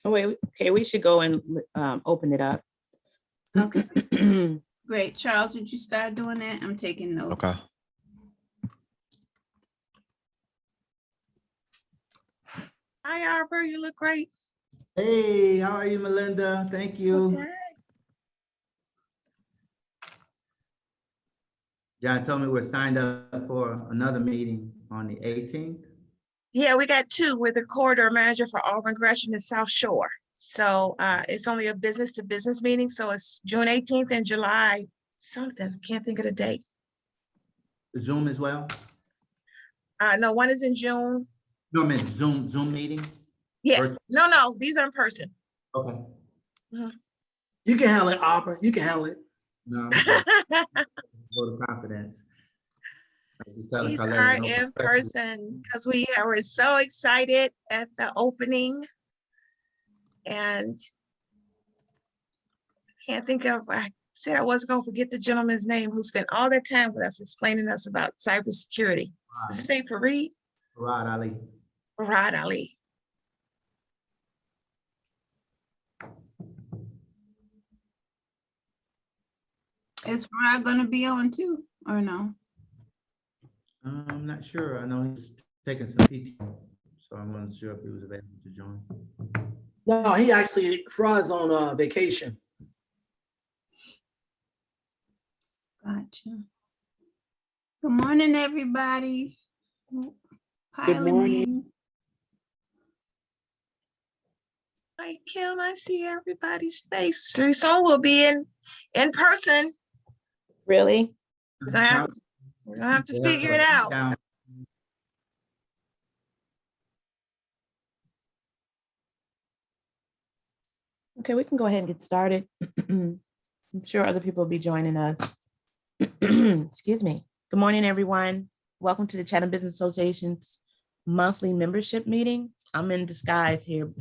Oh, wait, okay, we should go and open it up. Okay, great. Charles, would you start doing that? I'm taking notes. Okay. Hi, Arbor, you look great. Hey, how are you, Melinda? Thank you. Okay. John told me we're signed up for another meeting on the 18th. Yeah, we got two with the corridor manager for Auburn, Gresham, and South Shore. So it's only a business to business meeting. So it's June 18th and July something. Can't think of the date. Zoom as well? No, one is in June. No, I meant Zoom meeting? Yes. Or- No, these are in person. Okay. You can handle it, Opera. You can handle it. No, vote of confidence. I was just telling These Colette, are no in pressure. person because we were so excited at the opening. And I can't think of, I said I wasn't gonna forget the gentleman's name who spent all that time with us explaining us about cybersecurity. Is his name Fareed? Farad Ali. Farad Ali. Is Farad gonna be on too, or no? I'm not sure. I know he's taking some PTO, so I'm not sure if he was available to join. No, he actually, Fry's on vacation. Gotcha. Good morning, everybody. Piling morning. in. Hi, Kim, I see everybody's face. Very soon we'll be in person. Really? We're gonna have to figure it out. Down. Okay, we can go ahead and get started. I'm sure other people will be joining us. Excuse me. Good morning, everyone. Welcome to the Chatham Business Association's monthly membership meeting. I'm in disguise here,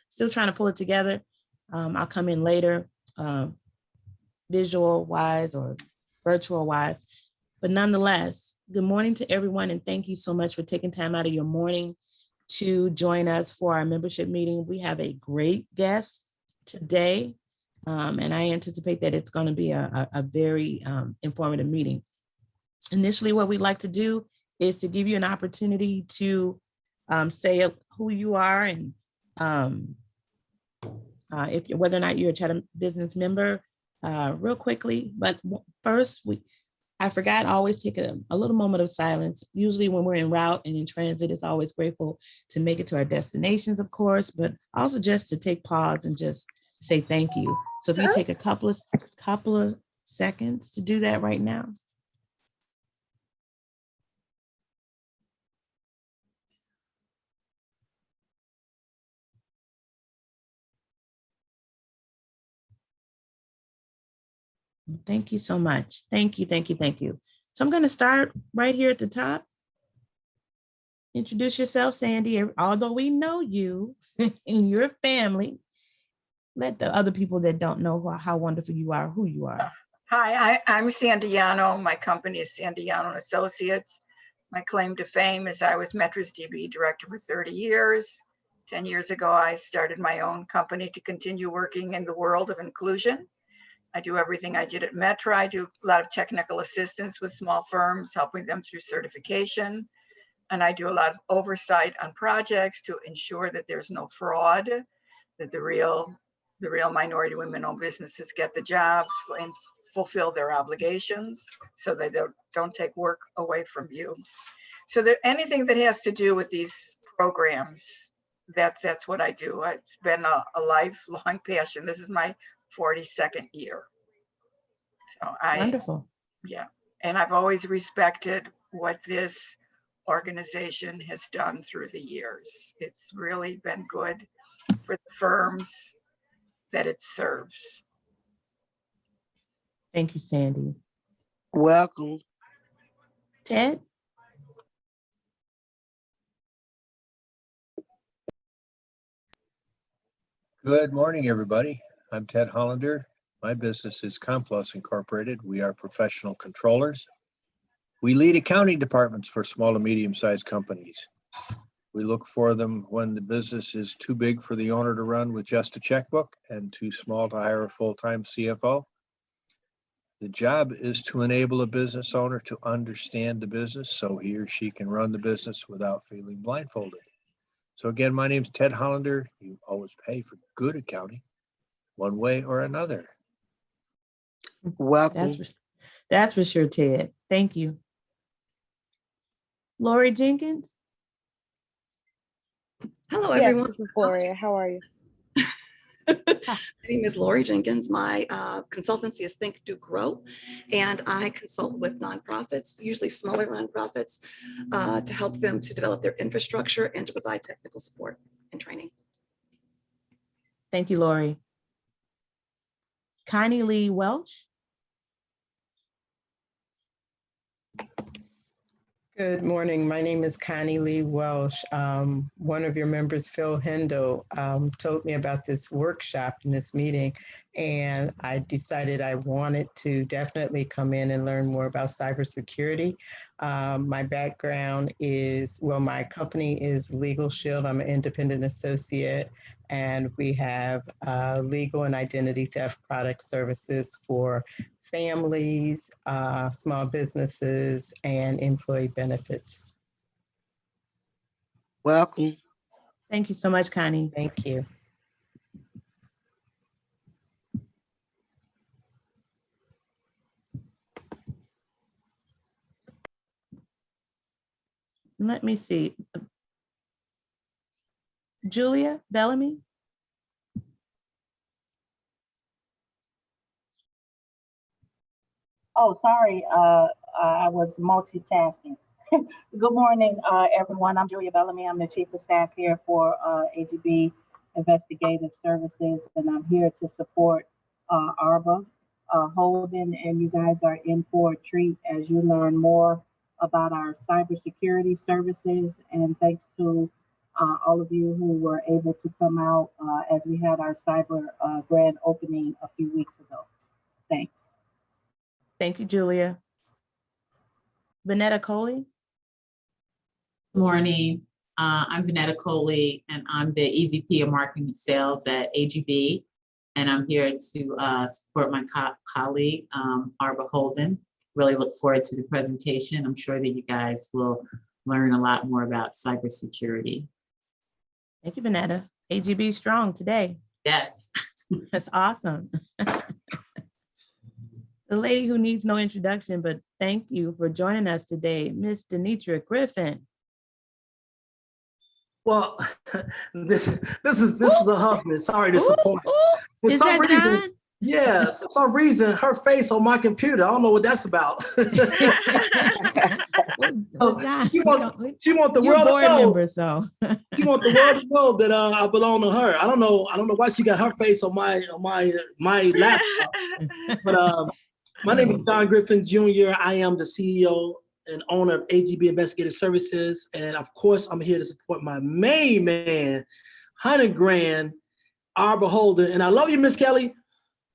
still trying to pull it together. I'll come in later, visual wise or virtual wise, but nonetheless, good morning to everyone, and thank you so much for taking time out of your morning to join us for our membership meeting. We have a great guest today, and I anticipate that it's going to be a very informative meeting. Initially, what we'd like to do is to give you an opportunity to say who you are and if whether or not you're a Chatham Business member, real quickly. But first, I forgot, I always take a little moment of silence. Usually when we're en route and in transit, it's always grateful to make it to our destinations, of course, but also just to take pause and just say thank you. So if you take a couple of seconds to do that right now. Thank you so much. Thank you, thank you, thank you. So I'm going to start right here at the top. Introduce yourself, Sandy. Although we know you and your family, let the other people that don't know how wonderful you are, who you are. Hi, I'm Sandy Yano. My company is Sandy Yano and Associates. My claim to fame is I was Metris DB director for 30 years. 10 years ago, I started my own company to continue working in the world of inclusion. I do everything I did at Metra. I do a lot of technical assistance with small firms, helping them through certification. And I do a lot of oversight on projects to ensure that there's no fraud, that the real minority women-owned businesses get the jobs and fulfill their obligations so they don't take work away from you. So that anything that has to do with these programs, that's what I do. It's been a lifelong passion. This is my 42nd year. So Wonderful. Yeah, and I've always respected what this organization has done through the years. It's really been good for the firms that it serves. Thank you, Sandy. Welcome. Ted? Good morning, everybody. I'm Ted Hollander. My business is Complus Incorporated. We are professional controllers. We lead accounting departments for small and medium-sized companies. We look for them when the business is too big for the owner to run with just a checkbook and too small to hire a full-time CFO. The job is to enable a business owner to understand the business so he or she can run the business without feeling blindfolded. So again, my name's Ted Hollander. You always pay for good accounting, one way or another. Welcome. That's for sure, Ted. Thank you. Lori Jenkins. Hello, Yes, everyone. this is Gloria. How are you? My name is Lori Jenkins. My consultancy is Think, Do, Grow, and I consult with nonprofits, usually smaller nonprofits, to help them to develop their infrastructure and to provide technical support and training. Thank you, Lori. Connie Lee Welch. Good morning. My name is Connie Lee Welsh. One of your members, Phil Hendo, told me about this workshop in this meeting, and I decided I wanted to definitely come in and learn more about cybersecurity. My background is, well, my company is Legal Shield. I'm an independent associate, and we have legal and identity theft product services for families, small businesses, and employee benefits. Welcome. Thank you so much, Connie. Thank you. Let me see. Julia Bellamy. Oh, sorry, I was multitasking. Good morning, everyone. I'm Julia Bellamy. I'm the Chief of Staff here for AGB Investigative Services, and I'm here to support ARBA Holden, and you guys are in for a treat as you learn more about our cybersecurity services, and thanks to all of you who were able to come out as we had our cyber grand opening a few weeks ago. Thanks. Thank you, Julia. Vanetta Coley. Morning. I'm Vanetta Coley, and I'm the EVP of Marketing and Sales at AGB. And I'm here to support my colleague, ARBA Holden. Really look forward to the presentation. I'm sure that you guys will learn a lot more about cybersecurity. Thank you, Vanetta. AGB strong today. Yes. That's awesome. The lady who needs no introduction, but thank you for joining us today, Miss Denitra Griffin. Well, this is a Huffman. Sorry to disappoint. For Is some that reason, John? yeah, for some reason, her face on my computer. I don't know what that's about. Well, John, she want the you're world to board know. member, so She want the world to know that I belong to her. I don't know why she got her face on my laptop. But my name is John Griffin Jr. I am the CEO and owner of AGB Investigative Services, and of course, I'm here to support my main man, 100 grand, ARBA Holden. And I love you, Miss Kelly.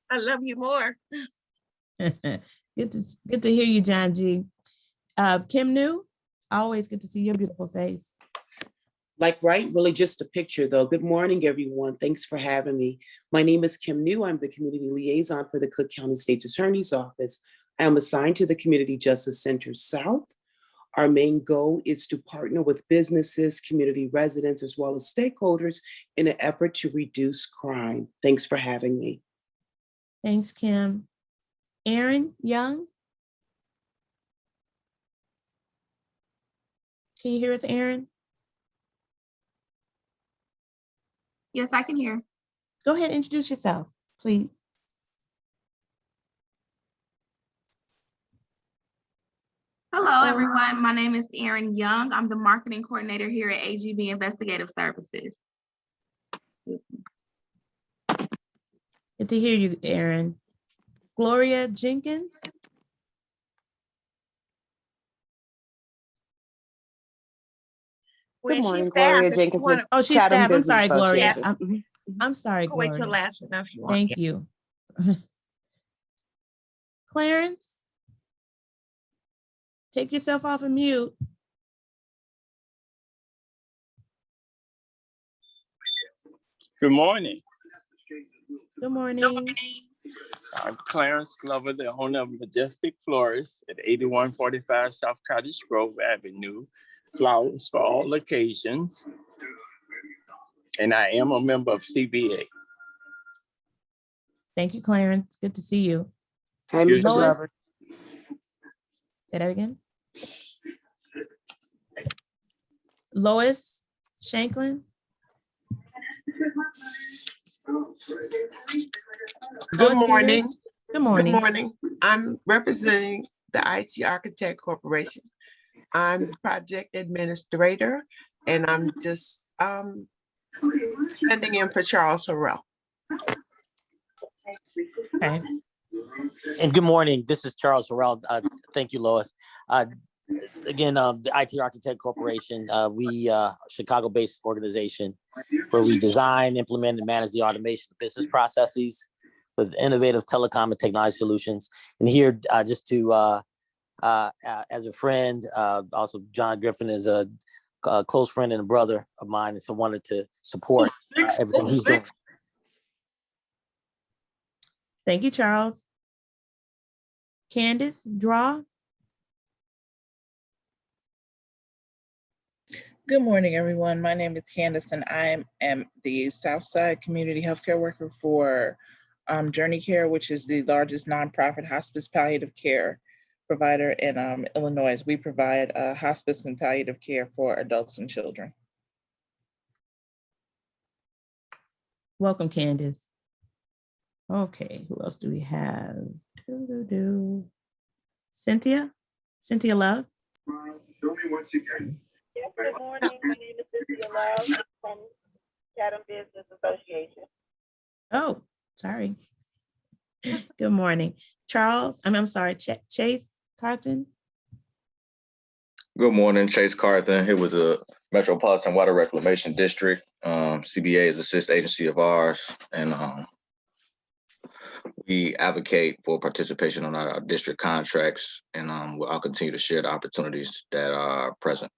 I love you more. good to hear you, John G. Kim New, always good to see your beautiful face. Really just a picture though. Good morning, everyone. Thanks for having me. My name is Kim New. I'm the community liaison for the Cook County State's Attorney's Office. I am assigned to the Community Justice Center South. Our main goal is to partner with businesses, community residents, as well as stakeholders in an effort to reduce crime. Thanks for having me. Thanks, Kim. Aaron Young. Can you hear us, Aaron? Yes, I can hear. Go ahead, introduce yourself, please. Hello, everyone. My name is Erin Young. I'm the marketing coordinator here at AGB Investigative Services. Good to hear you, Erin. Gloria Jenkins. Well, morning, she's staff. Gloria If you Jenkins with wanna- Oh, she's Chatham staff. I'm Business sorry, Gloria. Associates. I'm sorry, you can wait till Gloria. last minute if you want. Thank you. Clarence, take yourself off of mute. Good morning. Good morning. I'm Clarence Glover, the owner of Majestic Florist at 8145 South Cottage Grove Avenue. Flowers for all occasions. And I am a member of CBA. Thank you, Clarence. Good to see you. Hi, Mr. Lois? Glover. Say that again. Lois Shanklin. Good morning. Good morning. Good morning. I'm representing the IT Architect Corporation. I'm the project administrator, and I'm just standing in for Charles Harrell. Okay. And good morning. This is Charles Harrell. Thank you, Lois. Again, the IT Architect Corporation, we Chicago-based organization where we design, implement, and manage the automation of business processes with innovative telecom and technology solutions. And here, just to, as a friend, also John Griffin is a close friend and a brother of mine, and so wanted to support everything he's doing. Thank you, Charles. Candace Draw. Good morning, everyone. My name is Candace, and I am the Southside Community Healthcare Worker for Journey Care, which is the largest nonprofit hospice palliative care provider in Illinois. We provide hospice and palliative care for adults and children. Welcome, Candace. Okay, who else do we have? Cynthia Love. Show me what you got. Yes, good morning. My name is Cynthia Love from Chatham Business Association. Oh, sorry. Good morning. Charles, I'm sorry, Chase Carton. Good morning, Chase Carthen. Here with the Metropolitan Water Reclamation District. CBA is a sister agency of ours, and we advocate for participation on our district contracts, and I'll continue to share the opportunities that are present.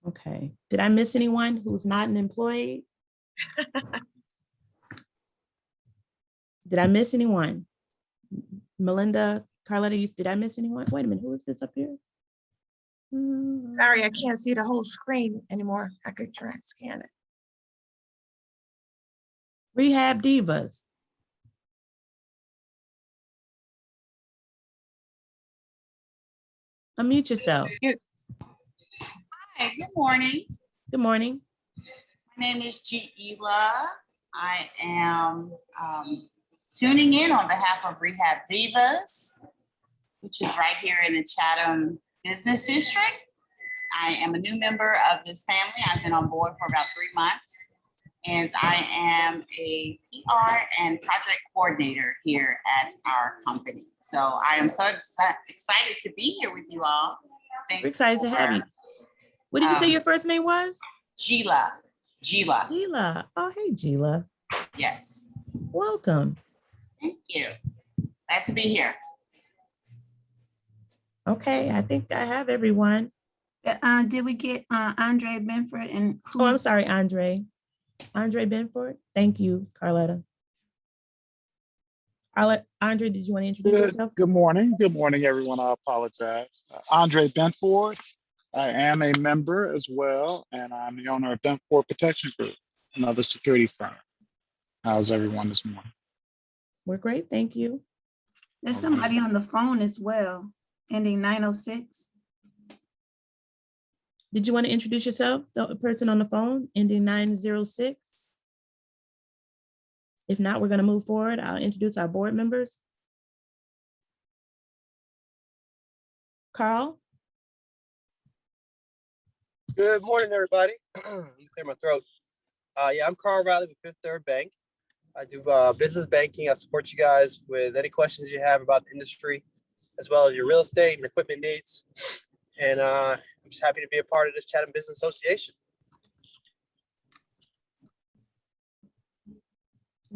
Okay. Did I miss anyone who's not an employee? Did I miss anyone? Melinda, Carletta, did I miss anyone? Wait a minute, who is this up here? Sorry, I can't see the whole screen anymore. I could try and scan it. Rehab Divas. Unmute yourself. Hi, good morning. Good morning. My name is Sheila. I am tuning in on behalf of Rehab Divas, which is right here in the Chatham Business District. I am a new member of this family. I've been on board for about 3 months, and I am a PR and project coordinator here at our company. So I am so excited to be here with you all. Thanks. We're excited to have you. What did you say your first name was? Gila. Gila. Oh, hey, Gila. Yes. Welcome. Thank you. Glad to be here. Okay, I think I have everyone. Did we get Andre Benford and Oh, I'm sorry, Andre Benford. Thank you, Carletta. Andre, did you want to introduce yourself? Good morning. Good morning, everyone. I apologize. Andre Benford. I am a member as well, and I'm the owner of Benford Protection Group, another security firm. How's everyone this morning? We're great, thank you. There's somebody on the phone as well, ending 906. Did you want to introduce yourself, the person on the phone ending 906? If not, we're going to move forward. I'll introduce our board members. Carl? Good morning, everybody. Let me clear my throat. Yeah, I'm Carl Riley with Fifth Third Bank. I do business banking. I support you guys with any questions you have about the industry, as well as your real estate and equipment needs. And I'm just happy to be a part of this Chatham Business Association.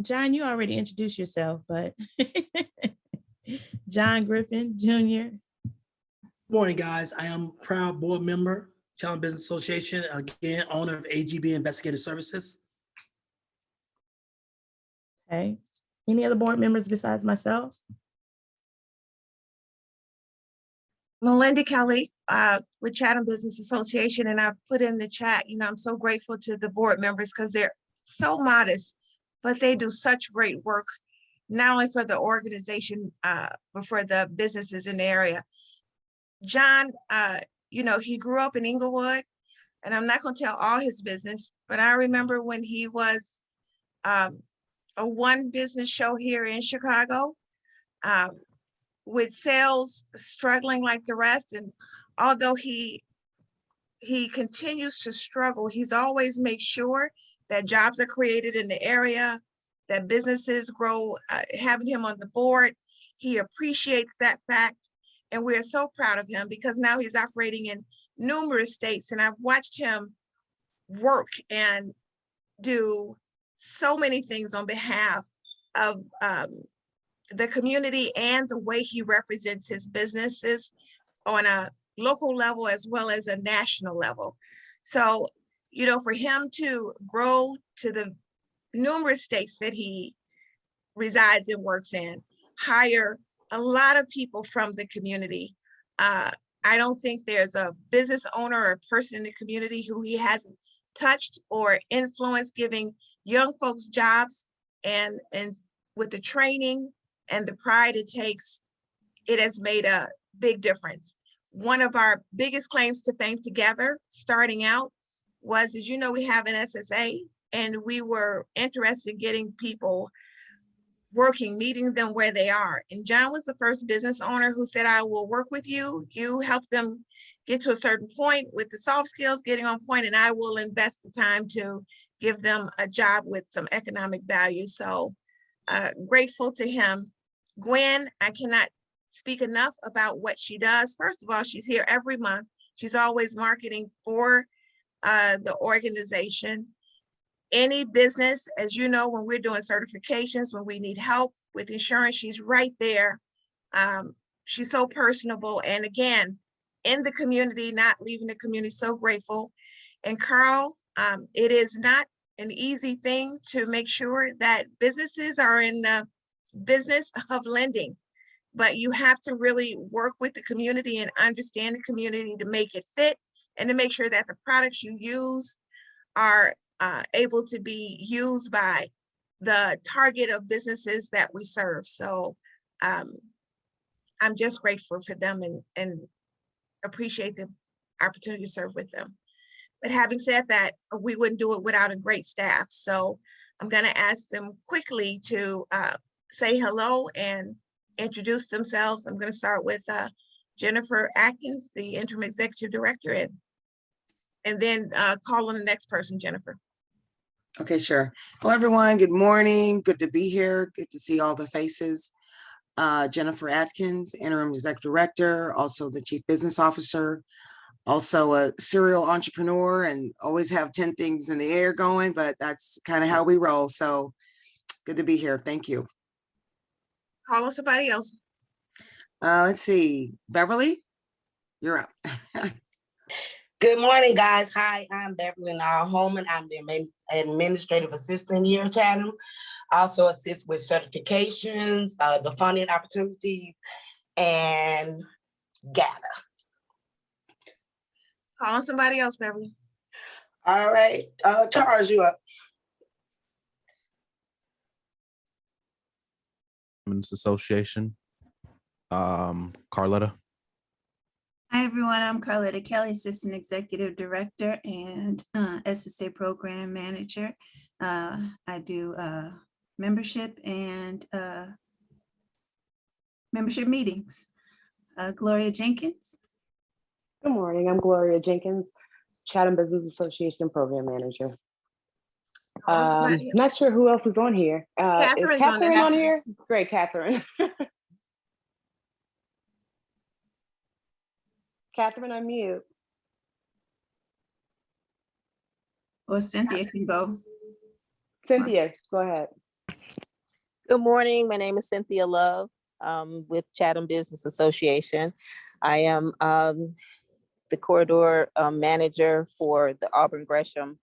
John, you already introduced yourself, but John Griffin Jr. Morning, guys. I am proud board member, Chatham Business Association, again, owner of AGB Investigative Services. Okay. Any other board members besides myself? Melinda Kelly with Chatham Business Association, and I put in the chat, I'm so grateful to the board members because they're so modest, but they do such great work, not only for the organization, but for the businesses in the area. John, he grew up in Inglewood, and I'm not going to tell all his business, but I remember when he was a one business show here in Chicago, with sales struggling like the rest. And although he continues to struggle, he's always made sure that jobs are created in the area, that businesses grow, having him on the board. He appreciates that fact. And we're so proud of him because now he's operating in numerous states. And I've watched him work and do so many things on behalf of the community and the way he represents his businesses on a local level as well as a national level. So, for him to grow to the numerous states that he resides and works in, hire a lot of people from the community. I don't think there's a business owner or a person in the community who he hasn't touched or influenced, giving young folks jobs, and with the training and the pride it takes, it has made a big difference. One of our biggest claims to fame together, starting out, was, as you know, we have an SSA, and we were interested in getting people working, meeting them where they are. And John was the first business owner who said, I will work with you. You help them get to a certain point with the soft skills, getting on point, and I will invest the time to give them a job with some economic value. So grateful to him. Gwen, I cannot speak enough about what she does. First of all, she's here every month. She's always marketing for the organization. Any business, as you know, when we're doing certifications, when we need help with insurance, she's right there. She's so personable. And again, in the community, not leaving the community, so grateful. And Carl, it is not an easy thing to make sure that businesses are in the business of lending, but you have to really work with the community and understand the community to make it fit and to make sure that the products you use are able to be used by the target of businesses that we serve. So I'm just grateful for them and appreciate the opportunity to serve with them. But having said that, we wouldn't do it without a great staff. So I'm going to ask them quickly to say hello and introduce themselves. I'm going to start with Jennifer Atkins, the interim executive director, and then call on the next person, Jennifer. Okay, sure. Hello, everyone. Good morning. Good to be here. Good to see all the faces. Jennifer Atkins, interim executive director, also the chief business officer, also a serial entrepreneur, and always have 10 things in the air going, but that's kind of how we roll. So good to be here. Thank you. Call on somebody else. Let's see. Beverly, you're up. Good morning, guys. Hi, I'm Beverly Nara Holman. I'm the administrative assistant here at Chatham. I also assist with certifications, the funding opportunities, and GATA. Call on somebody else, Beverly. All right, Charles, you up. Association, Carletta. Hi, everyone. I'm Carletta Kelly, Assistant Executive Director and SSA Program Manager. I do membership and membership meetings. Gloria Jenkins. Good morning. I'm Gloria Jenkins, Chatham Business Association Program Manager. Not sure who else is on here. Is Catherine on here? Great, Catherine. Catherine, unmute. Or Cynthia can go. Cynthia, go ahead. Good morning. My name is Cynthia Love with Chatham Business Association. I am the corridor manager for the Auburn Gresham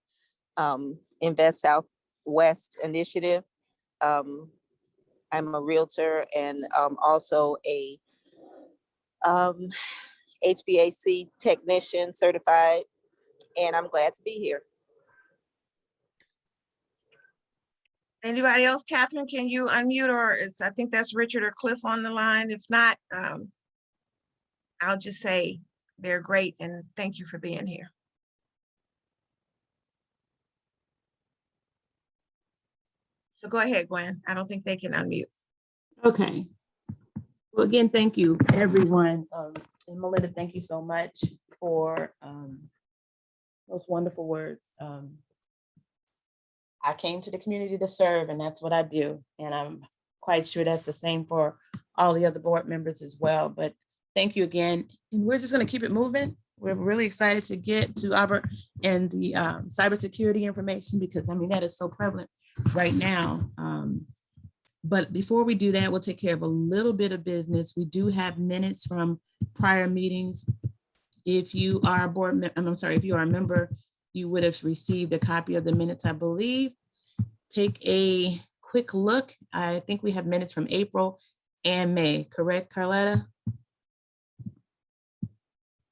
Invest Southwest initiative. I'm a realtor and also a HVAC technician certified, and I'm glad to be here. Anybody else? Catherine, can you unmute, or I think that's Richard or Cliff on the line. If not, I'll just say they're great and thank you for being here. So go ahead, Gwen. I don't think they can unmute. Okay. Well, again, thank you, everyone. And Melinda, thank you so much for those wonderful words. I came to the community to serve, and that's what I do. And I'm quite sure that's the same for all the other board members as well. But thank you again. And we're just going to keep it moving. We're really excited to get to Auburn and the cybersecurity information, because I mean, that is so prevalent right now. But before we do that, we'll take care of a little bit of business. We do have minutes from prior meetings. If you are a board member, I'm sorry, if you are a member, you would have received a copy of the minutes, I believe. Take a quick look. I think we have minutes from April and May, correct, Carletta?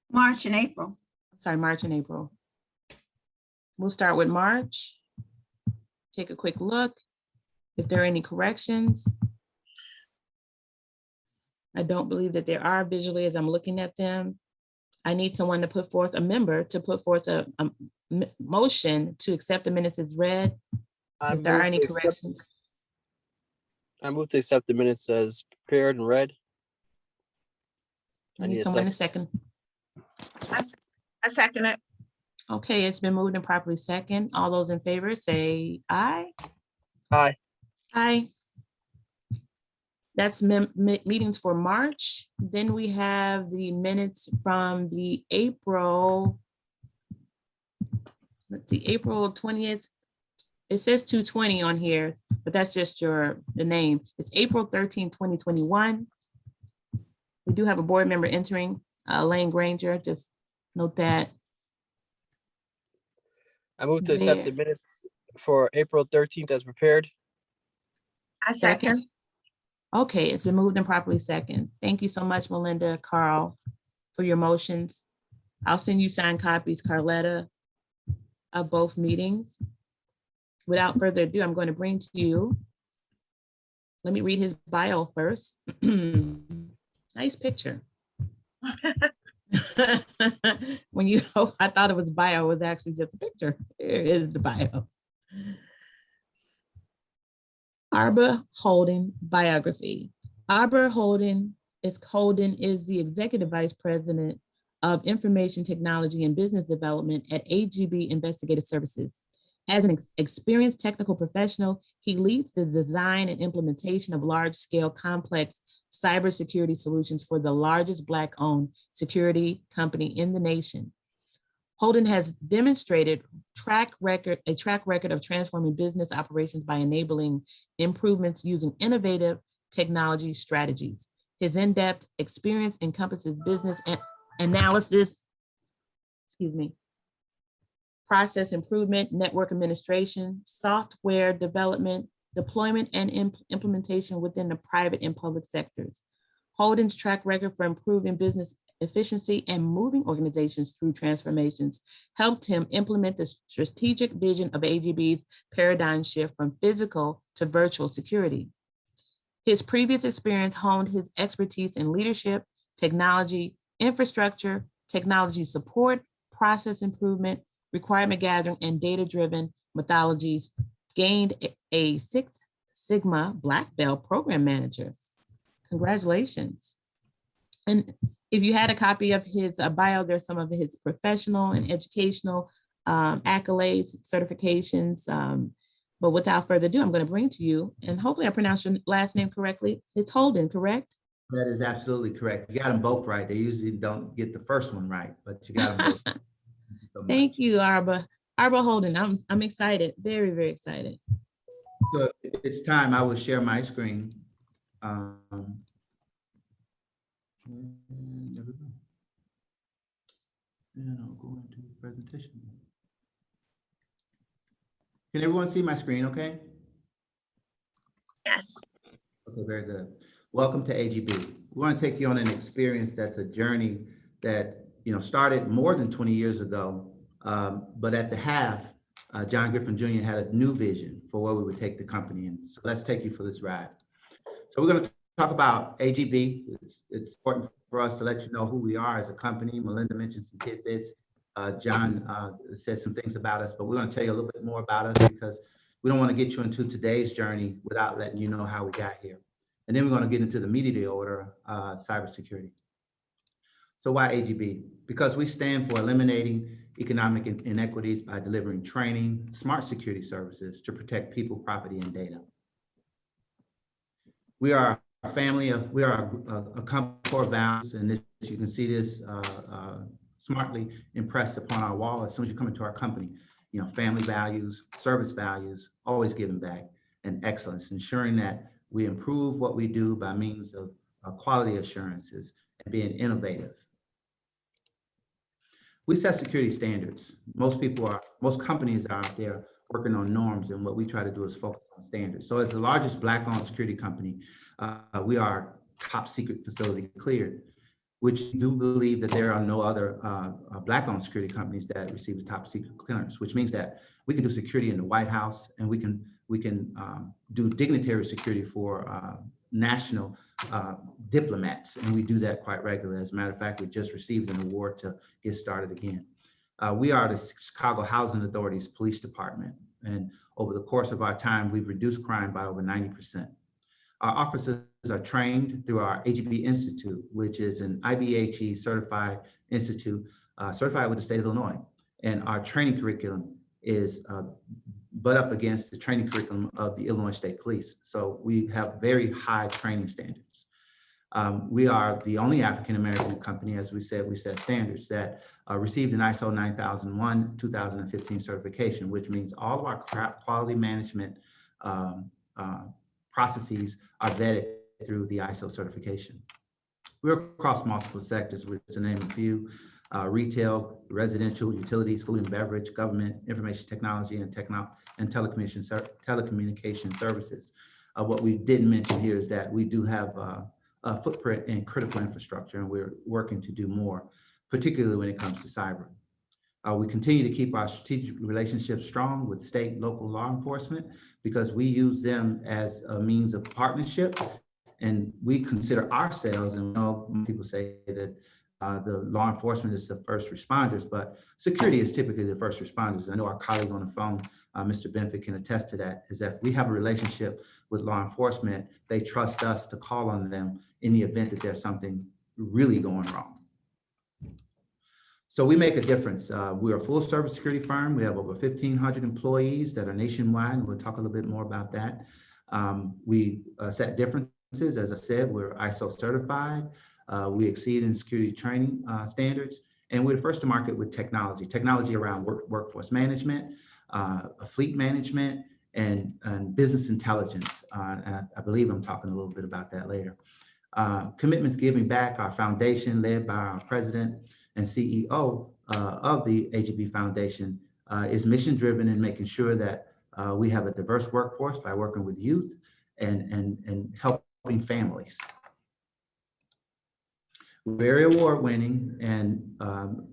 March and April. Sorry, March and April. We'll start with March. Take a quick look. If there are any corrections. I don't believe that there are visually as I'm looking at them. I need someone to put forth, a member to put forth a motion to accept the minutes as read. If there are any corrections. I move to accept the minutes as prepared and read. I need someone to second. I second it. Okay, it's been moved and properly second. All those in favor say aye. Aye. Aye. That's meetings for March. Then we have the minutes from the April. Let's see, April 20th. It says 220 on here, but that's just the name. It's April 13, 2021. We do have a board member entering, Lane Granger. Just note that. I move to accept the minutes for April 13th as prepared. I second. Okay, it's been moved and properly second. Thank you so much, Melinda, Carl, for your motions. I'll send you signed copies, Carletta, of both meetings. Without further ado, I'm going to bring to you, let me read his bio first. Nice picture. When you know, I thought it was bio, it was actually just a picture. Here is the bio. Arba Holden biography. Arba Holden is the Executive Vice President of Information Technology and Business Development at AGB Investigative Services. As an experienced technical professional, he leads the design and implementation of large-scale complex cybersecurity solutions for the largest Black-owned security company in the nation. Holden has demonstrated a track record of transforming business operations by enabling improvements using innovative technology strategies. His in-depth experience encompasses business analysis, process improvement, network administration, software development, deployment, and implementation within the private and public sectors. Holden's track record for improving business efficiency and moving organizations through transformations helped him implement the strategic vision of AGB's paradigm shift from physical to virtual security. His previous experience honed his expertise in leadership, technology, infrastructure, technology support, process improvement, requirement gathering, and data-driven methodologies, gained a Six Sigma Black Belt program manager. Congratulations. And if you had a copy of his bio, there's some of his professional and educational accolades, certifications. But without further ado, I'm going to bring to you, and hopefully I pronounced your last name correctly. It's Holden, correct? That is absolutely correct. You got them both right. They usually don't get the first one right, but you got them both. Thank you, Arba. Arba Holden, I'm excited, very, very excited. So it's time I will share my screen. And I'll go into presentation. Can everyone see my screen okay? Yes. Okay, very good. Welcome to AGB. We want to take you on an experience that's a journey that started more than 20 years ago, but at the half, John Griffin Jr. had a new vision for where we would take the company in. So let's take you for this ride. So we're going to talk about AGB. It's important for us to let you know who we are as a company. Melinda mentioned some tidbits. John said some things about us, but we're going to tell you a little bit more about us because we don't want to get you into today's journey without letting you know how we got here. And then we're going to get into the meat of the order, cybersecurity. So why AGB? Because we stand for eliminating economic inequities by delivering training, smart security services to protect people, property, and data. We are a family of, we are a core values, and this, you can see this smartly impressed upon our wall as soon as you come into our company. Family values, service values, always giving back, and excellence, ensuring that we improve what we do by means of quality assurances and being innovative. We set security standards. Most companies are out there working on norms, and what we try to do is focus on standards. So as the largest Black-owned security company, we are top secret facility cleared, which do believe that there are no other Black-owned security companies that receive the top secret clearance, which means that we can do security in the White House, and we can do dignitary security for national diplomats, and we do that quite regularly. As a matter of fact, we just received an award to get started again. We are the Chicago Housing Authority's police department, and over the course of our time, we've reduced crime by over 90%. Our officers are trained through our AGB Institute, which is an IBHE certified institute, certified with the state of Illinois. And our training curriculum is butt up against the training curriculum of the Illinois State Police. So we have very high training standards. We are the only African-American company, as we said, we set standards that received an ISO 9001 2015 certification, which means all of our quality management processes are vetted through the ISO certification. We're across multiple sectors, which to name a few: retail, residential, utilities, food and beverage, government, information technology, and telecommunication services. What we didn't mention here is that we do have a footprint in critical infrastructure, and we're working to do more, particularly when it comes to cyber. We continue to keep our strategic relationships strong with state, local law enforcement because we use them as a means of partnership, and we consider ourselves, and people say that the law enforcement is the first responders, but security is typically the first responders. I know our colleague on the phone, Mr. Benford, can attest to that, is that we have a relationship with law enforcement. They trust us to call on them in the event that there's something really going wrong. So we make a difference. We're a full service security firm. We have over 1,500 employees that are nationwide, and we'll talk a little bit more about that. We set differences. As I said, we're ISO certified. We exceed in security training standards, and we're the first to market with technology around workforce management, fleet management, and business intelligence. And I believe I'm talking a little bit about that later. Commitment to Giving Back, our foundation led by our president and CEO of the AGB Foundation is mission driven in making sure that we have a diverse workforce by working with youth and helping families. Very award winning, and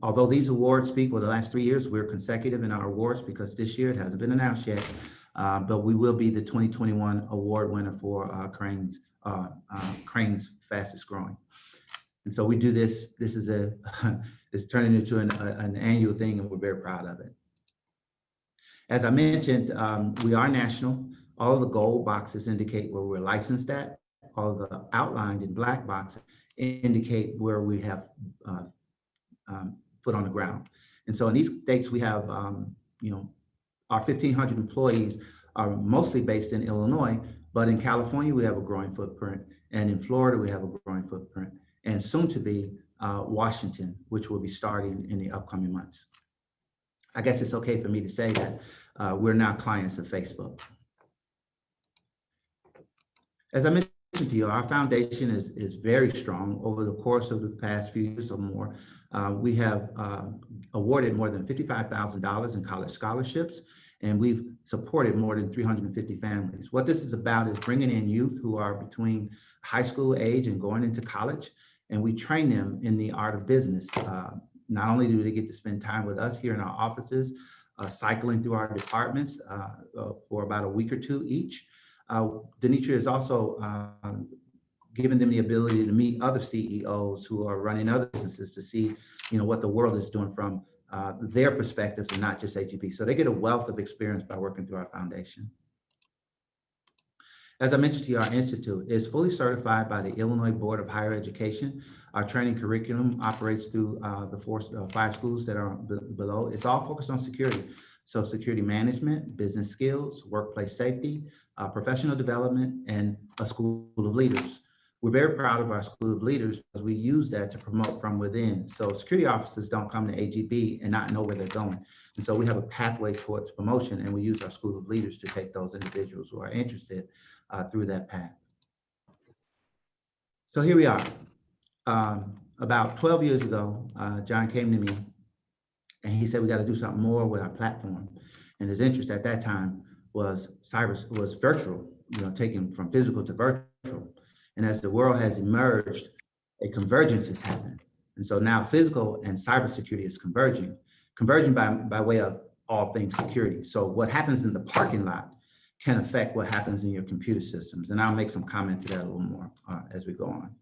although these awards speak for the last 3 years, we're consecutive in our awards because this year it hasn't been announced yet, but we will be the 2021 award winner for Crain's fastest growing. And so we do this. This is it's turning into an annual thing, and we're very proud of it. As I mentioned, we are national. All of the gold boxes indicate where we're licensed at. All of the outlined in black boxes indicate where we have foot on the ground. And so in these states, we have, our 1,500 employees are mostly based in Illinois, but in California, we have a growing footprint. And in Florida, we have a growing footprint. And soon to be Washington, which will be starting in the upcoming months. I guess it's okay for me to say that we're now clients of Facebook. As I mentioned mentioned to you, our foundation is very strong. Over the course of the past few years or more, we have awarded more than $55,000 in college scholarships, and we've supported more than 350 families. What this is about is bringing in youth who are between high school age and going into college, and we train them in the art of business. Not only do they get to spend time with us here in our offices, cycling through our departments for about a week or two each, Denitra is also giving them the ability to meet other CEOs who are running other businesses to see, what the world is doing from their perspectives and not just HEB. So they get a wealth of experience by working through our foundation. As I mentioned to you, our institute is fully certified by the Illinois Board of Higher Education. Our training curriculum operates through the 5 schools that are below. It's all focused on security. So security management, business skills, workplace safety, professional development, and a school of leaders. We're very proud of our school of leaders because we use that to promote from within. So security officers don't come to AGB and not know where they're going. And so we have a pathway towards promotion, and we use our school of leaders to take those individuals who are interested through that path. So here we are. About 12 years ago, John came to me and he said, we got to do something more with our platform. And his interest at that time was virtual, taking from physical to virtual. And as the world has emerged, a convergence has happened. And so now physical and cybersecurity is converging by way of all things security. So what happens in the parking lot can affect what happens in your computer systems. And I'll make some comment to that a little more as we go on.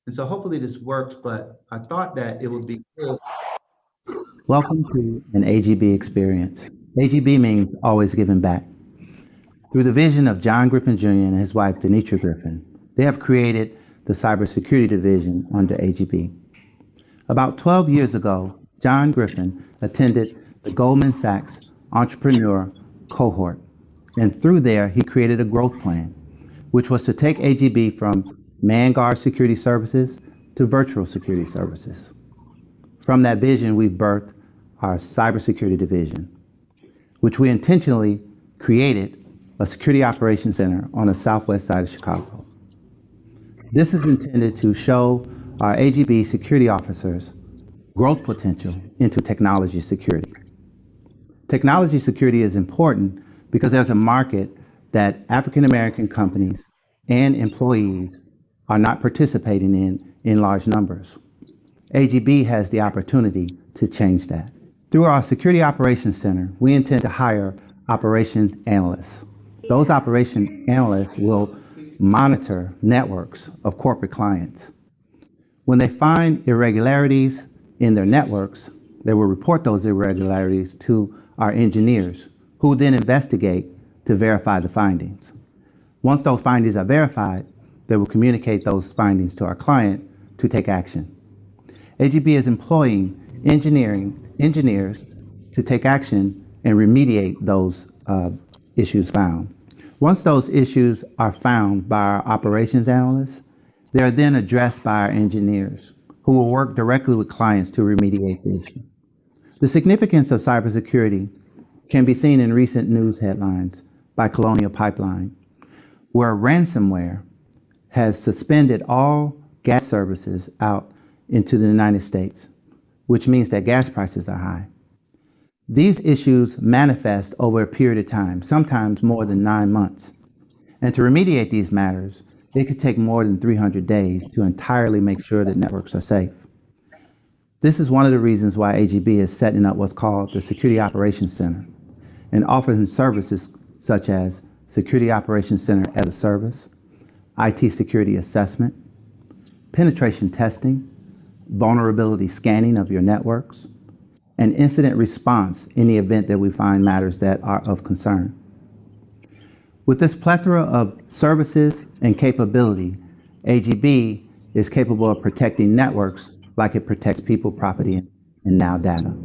And so hopefully this works, but I thought that it would be good. Welcome to an AGB experience. AGB means always giving back. Through the vision of John Griffin Jr. and his wife, Denitra Griffin, they have created the cybersecurity division under AGB. About 12 years ago, John Griffin attended the Goldman Sachs Entrepreneur Cohort. And through there, he created a growth plan, which was to take AGB from manned guard security services to virtual security services. From that vision, we've birthed our cybersecurity division, which we intentionally created a security operations center on the southwest side of Chicago. This is intended to show our AGB security officers growth potential into technology security. Technology security is important because there's a market that African-American companies and employees are not participating in large numbers. AGB has the opportunity to change that. Through our Security Operations Center, we intend to hire operations analysts. Those operations analysts will monitor networks of corporate clients. When they find irregularities in their networks, they will report those irregularities to our engineers, who then investigate to verify the findings. Once those findings are verified, they will communicate those findings to our client to take action. AGB is employing engineers to take action and remediate those issues found. Once those issues are found by our operations analysts, they are then addressed by our engineers, who will work directly with clients to remediate the issue. The significance of cybersecurity can be seen in recent news headlines by Colonial Pipeline, where ransomware has suspended all gas services out into the United States, which means that gas prices are high. These issues manifest over a period of time, sometimes more than 9 months. And to remediate these matters, it could take more than 300 days to entirely make sure that networks are safe. This is one of the reasons why AGB is setting up what's called the Security Operations Center and offering services such as Security Operations Center as a service, IT security assessment, penetration testing, vulnerability scanning of your networks, and incident response in the event that we find matters that are of concern. With this plethora of services and capability, AGB is capable of protecting networks like it protects people, property, and now data.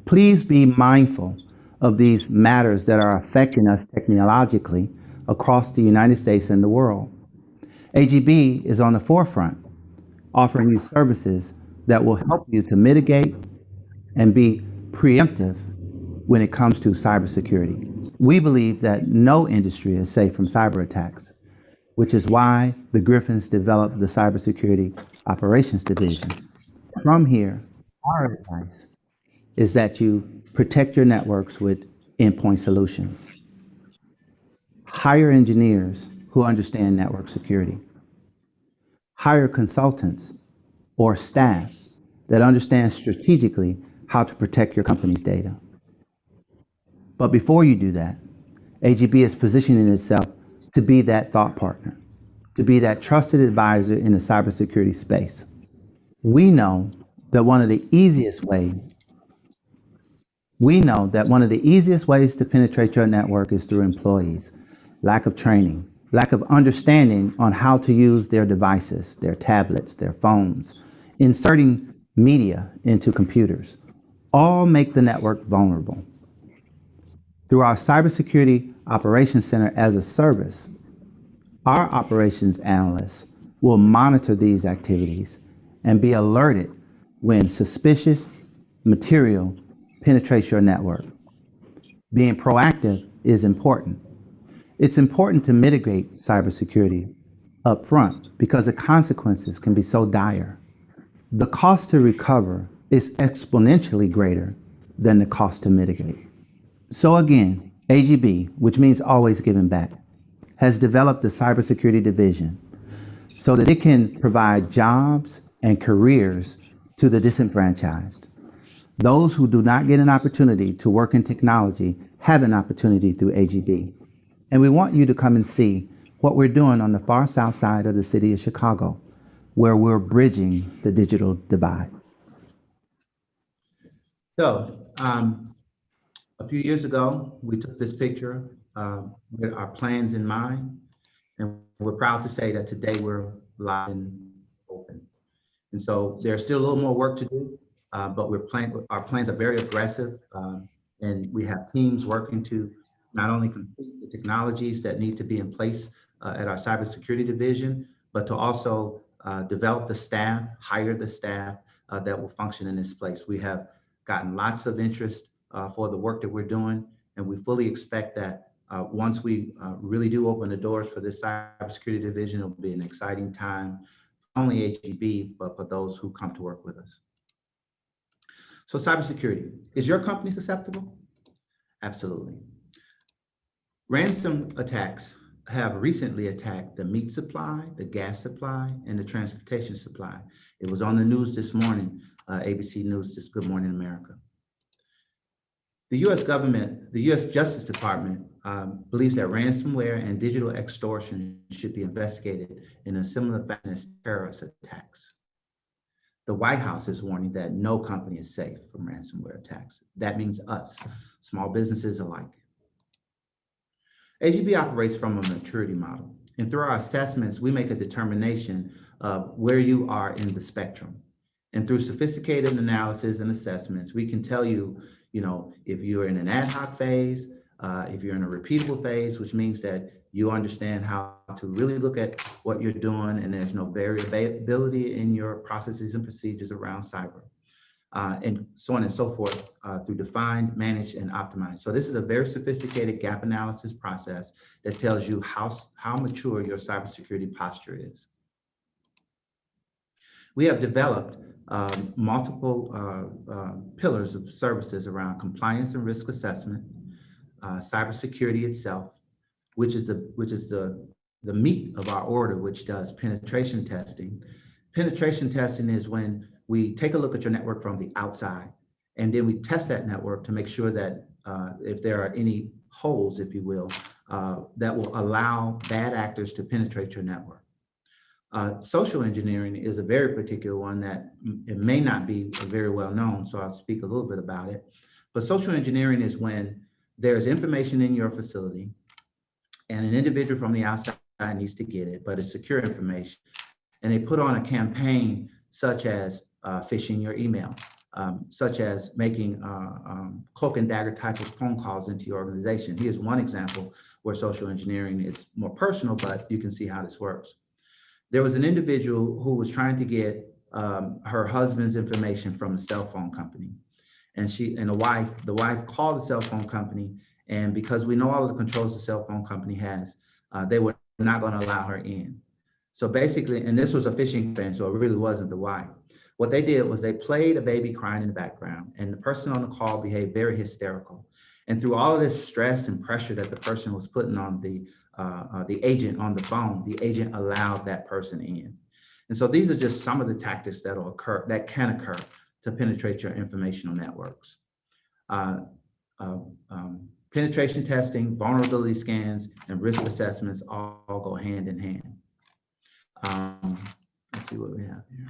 Please be mindful of these matters that are affecting us technologically across the United States and the world. AGB is on the forefront, offering you services that will help you to mitigate and be preemptive when it comes to cybersecurity. We believe that no industry is safe from cyber attacks, which is why the Griffins developed the Cybersecurity Operations Division. From here, our advice is that you protect your networks with endpoint solutions. Hire engineers who understand network security. Hire consultants or staff that understand strategically how to protect your company's data. But before you do that, AGB is positioning itself to be that thought partner, to be that trusted advisor in the cybersecurity space. We know that one of the easiest ways to penetrate your network is through employees, lack of training, lack of understanding on how to use their devices, their tablets, their phones, inserting media into computers, all make the network vulnerable. Through our Cybersecurity Operations Center as a service, our operations analysts will monitor these activities and be alerted when suspicious material penetrates your network. Being proactive is important. It's important to mitigate cybersecurity up front because the consequences can be so dire. The cost to recover is exponentially greater than the cost to mitigate. So again, AGB, which means always giving back, has developed the Cybersecurity Division so that it can provide jobs and careers to the disenfranchised. Those who do not get an opportunity to work in technology have an opportunity through AGB. And we want you to come and see what we're doing on the far south side of the city of Chicago, where we're bridging the digital divide. So, a few years ago, we took this picture with our plans in mind, and we're proud to say that today we're live and open. And so there's still a little more work to do, but our plans are very aggressive, and we have teams working to not only complete the technologies that need to be in place at our cybersecurity division, but to also develop the staff, hire the staff that will function in this place. We have gotten lots of interest for the work that we're doing, and we fully expect that once we really do open the doors for this cybersecurity division, it'll be an exciting time, not only AGB, but for those who come to work with us. So cybersecurity, is your company susceptible? Absolutely. Ransom attacks have recently attacked the meat supply, the gas supply, and the transportation supply. It was on the news this morning, ABC News, this Good Morning America. The US government, the US Justice Department believes that ransomware and digital extortion should be investigated in a similar fashion as terrorist attacks. The White House is warning that no company is safe from ransomware attacks. That means us, small businesses alike. AGB operates from a maturity model, and through our assessments, we make a determination of where you are in the spectrum. And through sophisticated analysis and assessments, we can tell you, if you're in an ad hoc phase, if you're in a repeatable phase, which means that you understand how to really look at what you're doing and there's no variability in your processes and procedures around cyber, and so on and so forth, through define, manage, and optimize. So this is a very sophisticated gap analysis process that tells you how mature your cybersecurity posture is. We have developed multiple pillars of services around compliance and risk assessment, cybersecurity itself, which is the meat of our order, which does penetration testing. Penetration testing is when we take a look at your network from the outside, and then we test that network to make sure that if there are any holes, if you will, that will allow bad actors to penetrate your network. Social engineering is a very particular one that it may not be very well known, so I'll speak a little bit about it. But social engineering is when there's information in your facility and an individual from the outside needs to get it, but it's secure information. And they put on a campaign such as phishing your email, such as making cloak and dagger type of phone calls into your organization. Here's one example where social engineering is more personal, but you can see how this works. There was an individual who was trying to get her husband's information from a cell phone company. And the wife called the cell phone company, and because we know all of the controls the cell phone company has, they were not going to allow her in. So basically, and this was a phishing thing, so it really wasn't the why. What they did was they played a baby crying in the background, and the person on the call behaved very hysterical. And through all of this stress and pressure that the person was putting on the agent on the phone, the agent allowed that person in. And so these are just some of the tactics that can occur to penetrate your informational networks. Penetration testing, vulnerability scans, and risk assessments all go hand in hand. Let's see what we have here.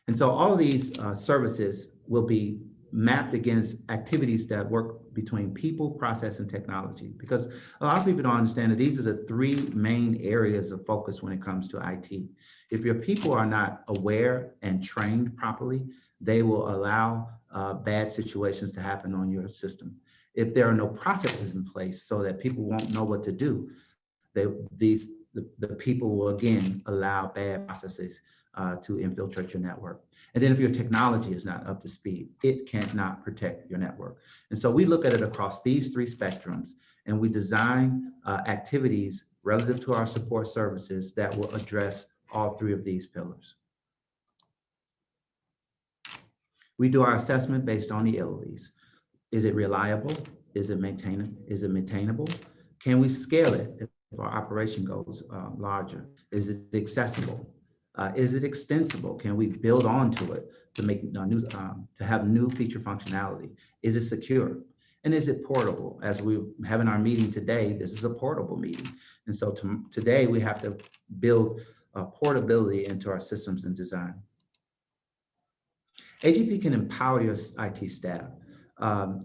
And so all of these services will be mapped against activities that work between people, process, and technology. Because a lot of people don't understand that these are the three main areas of focus when it comes to IT. If your people are not aware and trained properly, they will allow bad situations to happen on your system. If there are no processes in place so that people won't know what to do, the people will again allow bad processes to infiltrate your network. And then if your technology is not up to speed, it cannot protect your network. And so we look at it across these three spectrums, and we design activities relative to our support services that will address all three of these pillars. We do our assessment based on the LOEs. Is it reliable? Is it maintainable? Can we scale it if our operation goes larger? Is it accessible? Is it extensible? Can we build onto it to make to have new feature functionality? Is it secure? And is it portable? As we're having our meeting today, this is a portable meeting. And so today we have to build portability into our systems and design. AGP can empower your IT staff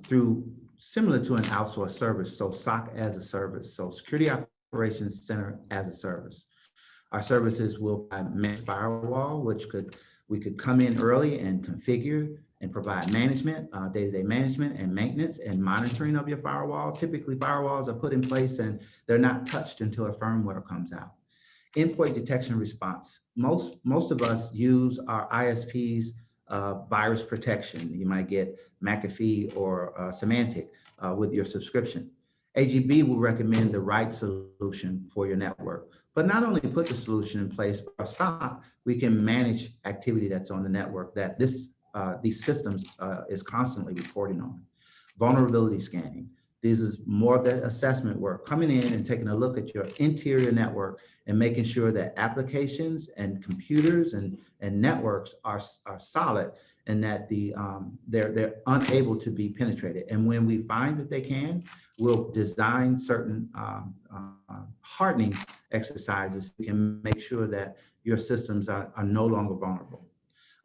through similar to an outsourced service, so SOC as a service, so Security Operations Center as a service. Our services will manage firewall, which we could come in early and configure and provide management, day-to-day management and maintenance and monitoring of your firewall. Typically, firewalls are put in place and they're not touched until a firmware comes out. Endpoint detection response. Most of us use our ISP's virus protection. You might get McAfee or Symantec with your subscription. AGB will recommend the right solution for your network, but not only put the solution in place, but our SOC, we can manage activity that's on the network that these systems is constantly reporting on. Vulnerability scanning. This is more of that assessment work, coming in and taking a look at your interior network and making sure that applications and computers and networks are solid and that they're unable to be penetrated. And when we find that they can, we'll design certain hardening exercises to make sure that your systems are no longer vulnerable.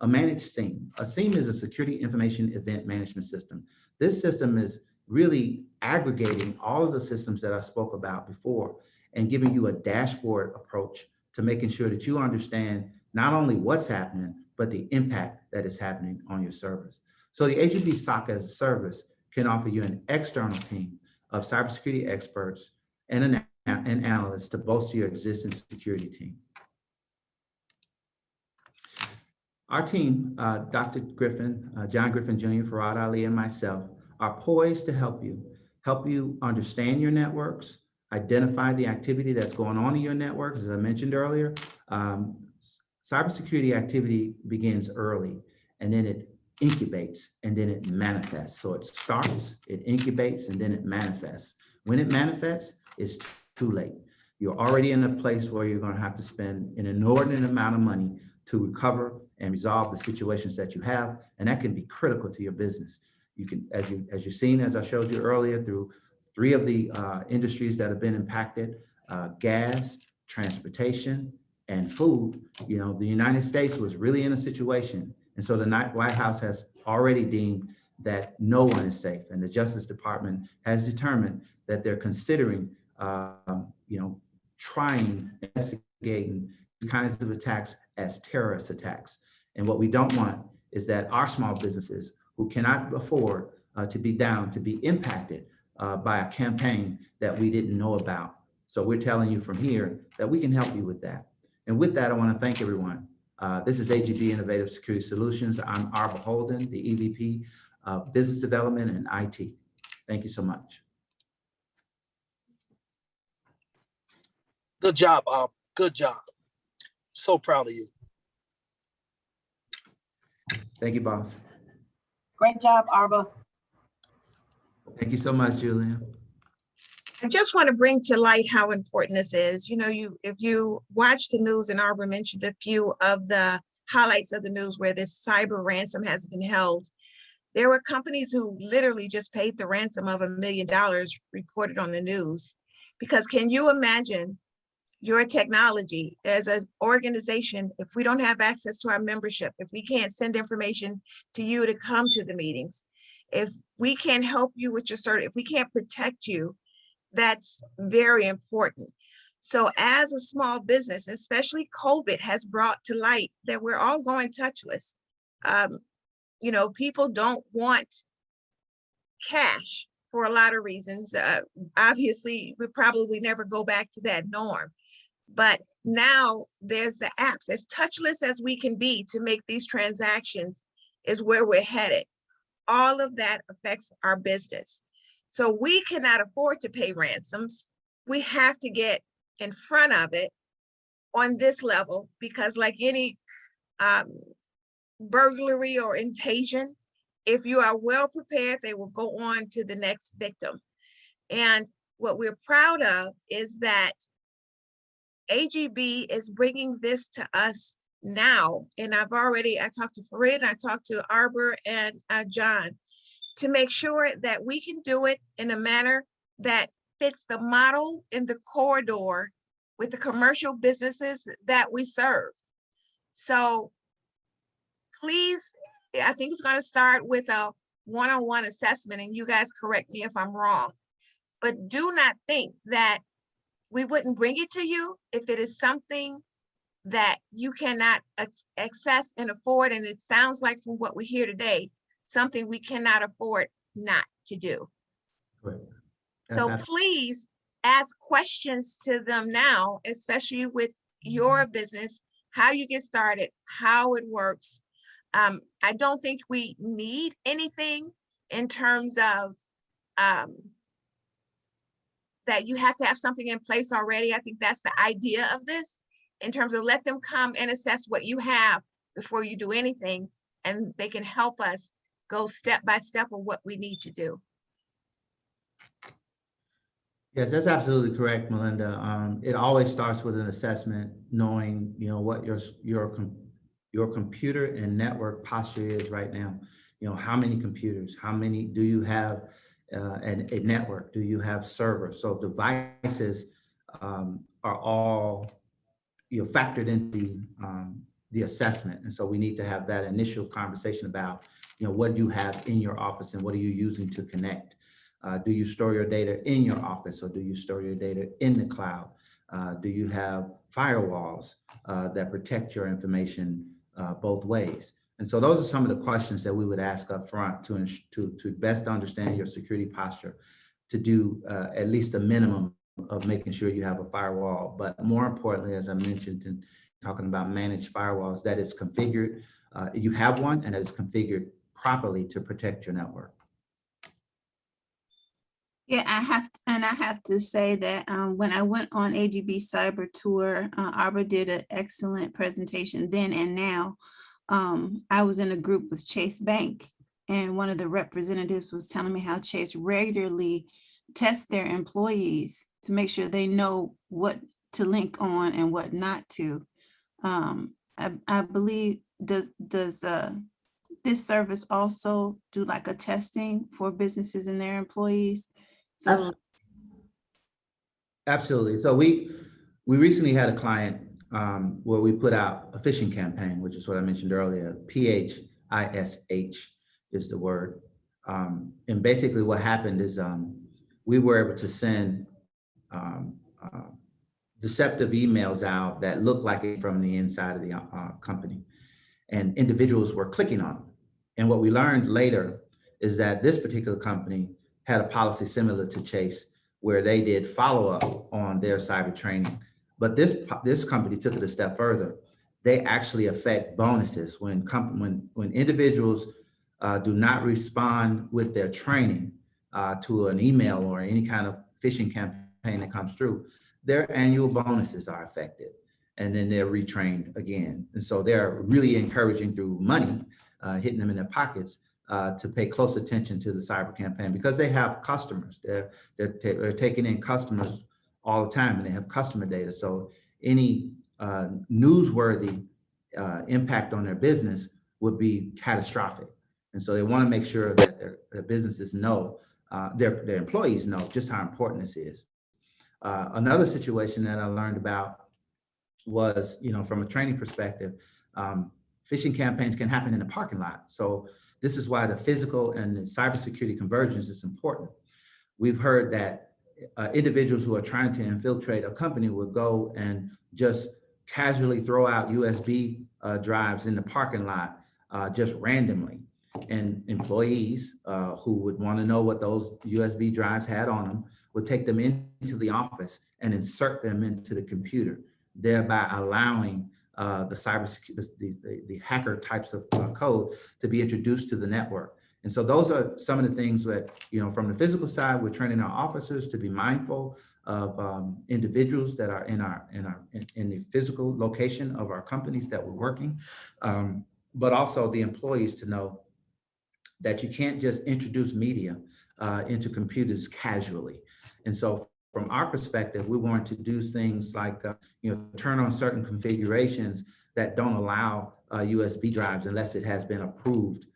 A managed SIEM. A SIEM is a security information event management system. This system is really aggregating all of the systems that I spoke about before and giving you a dashboard approach to making sure that you understand not only what's happening, but the impact that is happening on your service. So the AGP SOC as a service can offer you an external team of cybersecurity experts and an analyst to bolster your existing security team. Our team, Dr. Griffin, John Griffin Jr., Farad Ali, and myself are poised to help you understand your networks, identify the activity that's going on in your networks. As I mentioned earlier, cybersecurity activity begins early, and then it incubates, and then it manifests. So it starts, it incubates, and then it manifests. When it manifests, it's too late. You're already in a place where you're going to have to spend an inordinate amount of money to recover and resolve the situations that you have, and that can be critical to your business. You can, as you've seen, as I showed you earlier, through three of the industries that have been impacted, gas, transportation, and food. You know, the United States was really in a situation, and so the White House has already deemed that no one is safe, and the Justice Department has determined that they're considering, investigating these kinds of attacks as terrorist attacks. And what we don't want is that our small businesses who cannot afford to be impacted by a campaign that we didn't know about. So we're telling you from here that we can help you with that. And with that, I want to thank everyone. This is AGB Innovative Security Solutions. I'm Arba Holden, the EVP of Business Development and IT. Thank you so much. Good job, Arbor. Good job. So proud of you. Thank you, boss. Great job, Arba. Thank you so much, Julian. I just want to bring to light how important this is. You know, if you watch the news, and Arbor mentioned a few of the highlights of the news where this cyber ransom has been held, there were companies who literally just paid the ransom of $1 million reported on the news. Because can you imagine your technology as an organization, if we don't have access to our membership, if we can't send information to you to come to the meetings, if we can't help you with your if we can't protect you, that's very important. So as a small business, especially COVID has brought to light that we're all going touchless. You know, people don't want cash for a lot of reasons. Obviously, we probably never go back to that norm. But now there's the apps. As touchless as we can be to make these transactions is where we're headed. All of that affects our business. So we cannot afford to pay ransoms. We have to get in front of it on this level, because like any burglary or invasion, if you are well prepared, they will go on to the next victim. And what we're proud of is that AGB is bringing this to us now. And I talked to Farid, I talked to Arbor and John to make sure that we can do it in a manner that fits the model in the corridor with the commercial businesses that we serve. So please, I think it's going to start with a one-on-one assessment, and you guys correct me if I'm wrong, but do not think that we wouldn't bring it to you if it is something that you cannot access and afford. And it sounds like from what we hear today, something we cannot afford not to do. Right. So please ask questions to them now, especially with your business, how you get started, how it works. I don't think we need anything in terms of that you have to have something in place already. I think that's the idea of this, in terms of let them come and assess what you have before you do anything, and they can help us go step by step of what we need to do. Yes, that's absolutely correct, Melinda. It always starts with an assessment, knowing, you know, what your computer and network posture is right now. You know, how many computers, how many do you have a network? Do you have servers? So devices are all, you know, factored into the assessment. And so we need to have that initial conversation about, you know, what do you have in your office and what are you using to connect? Do you store your data in your office, or do you store your data in the cloud? Do you have firewalls that protect your information both ways? And so those are some of the questions that we would ask up front to best understand your security posture, to do at least a minimum of making sure you have a firewall. But more importantly, as I mentioned in talking about managed firewalls, that is configured, you have one, and that is configured properly to protect your network. Yeah, I have to say that when I went on AGB Cyber Tour, Arbor did an excellent presentation then and now. I was in a group with Chase Bank, and one of the representatives was telling me how Chase regularly tests their employees to make sure they know what to link on and what not to. I believe, does this service also do like a testing for businesses and their employees? So Absolutely. So we recently had a client where we put out a phishing campaign, which is what I mentioned earlier. PHISH is the word. And basically what happened is we were able to send deceptive emails out that looked like it from the inside of the company, and individuals were clicking on them. And what we learned later is that this particular company had a policy similar to Chase, where they did follow up on their cyber training. But this company took it a step further. They actually affect bonuses when individuals do not respond with their training to an email or any kind of phishing campaign that comes through. their annual bonuses are affected, and then they're retrained again. And so they're really encouraging through money, hitting them in their pockets, to pay close attention to the cyber campaign, because they have customers. They're taking in customers all the time, and they have customer data. So any newsworthy impact on their business would be catastrophic. And so they want to make sure that their businesses know, their employees know just how important this is. Another situation that I learned about was, from a training perspective, phishing campaigns can happen in the parking lot. So this is why the physical and the cybersecurity convergence is important. We've heard that individuals who are trying to infiltrate a company will go and just casually throw out USB drives in the parking lot just randomly. And employees who would want to know what those USB drives had on them would take them into the office and insert them into the computer, thereby allowing the hacker types of code to be introduced to the network. And so those are some of the things that, from the physical side, we're training our officers to be mindful of individuals that are in the physical location of our companies that we're working, but also the employees to know that you can't just introduce media into computers casually. And so from our perspective, we want to do things like, turn on certain configurations that don't allow USB drives unless it has been approved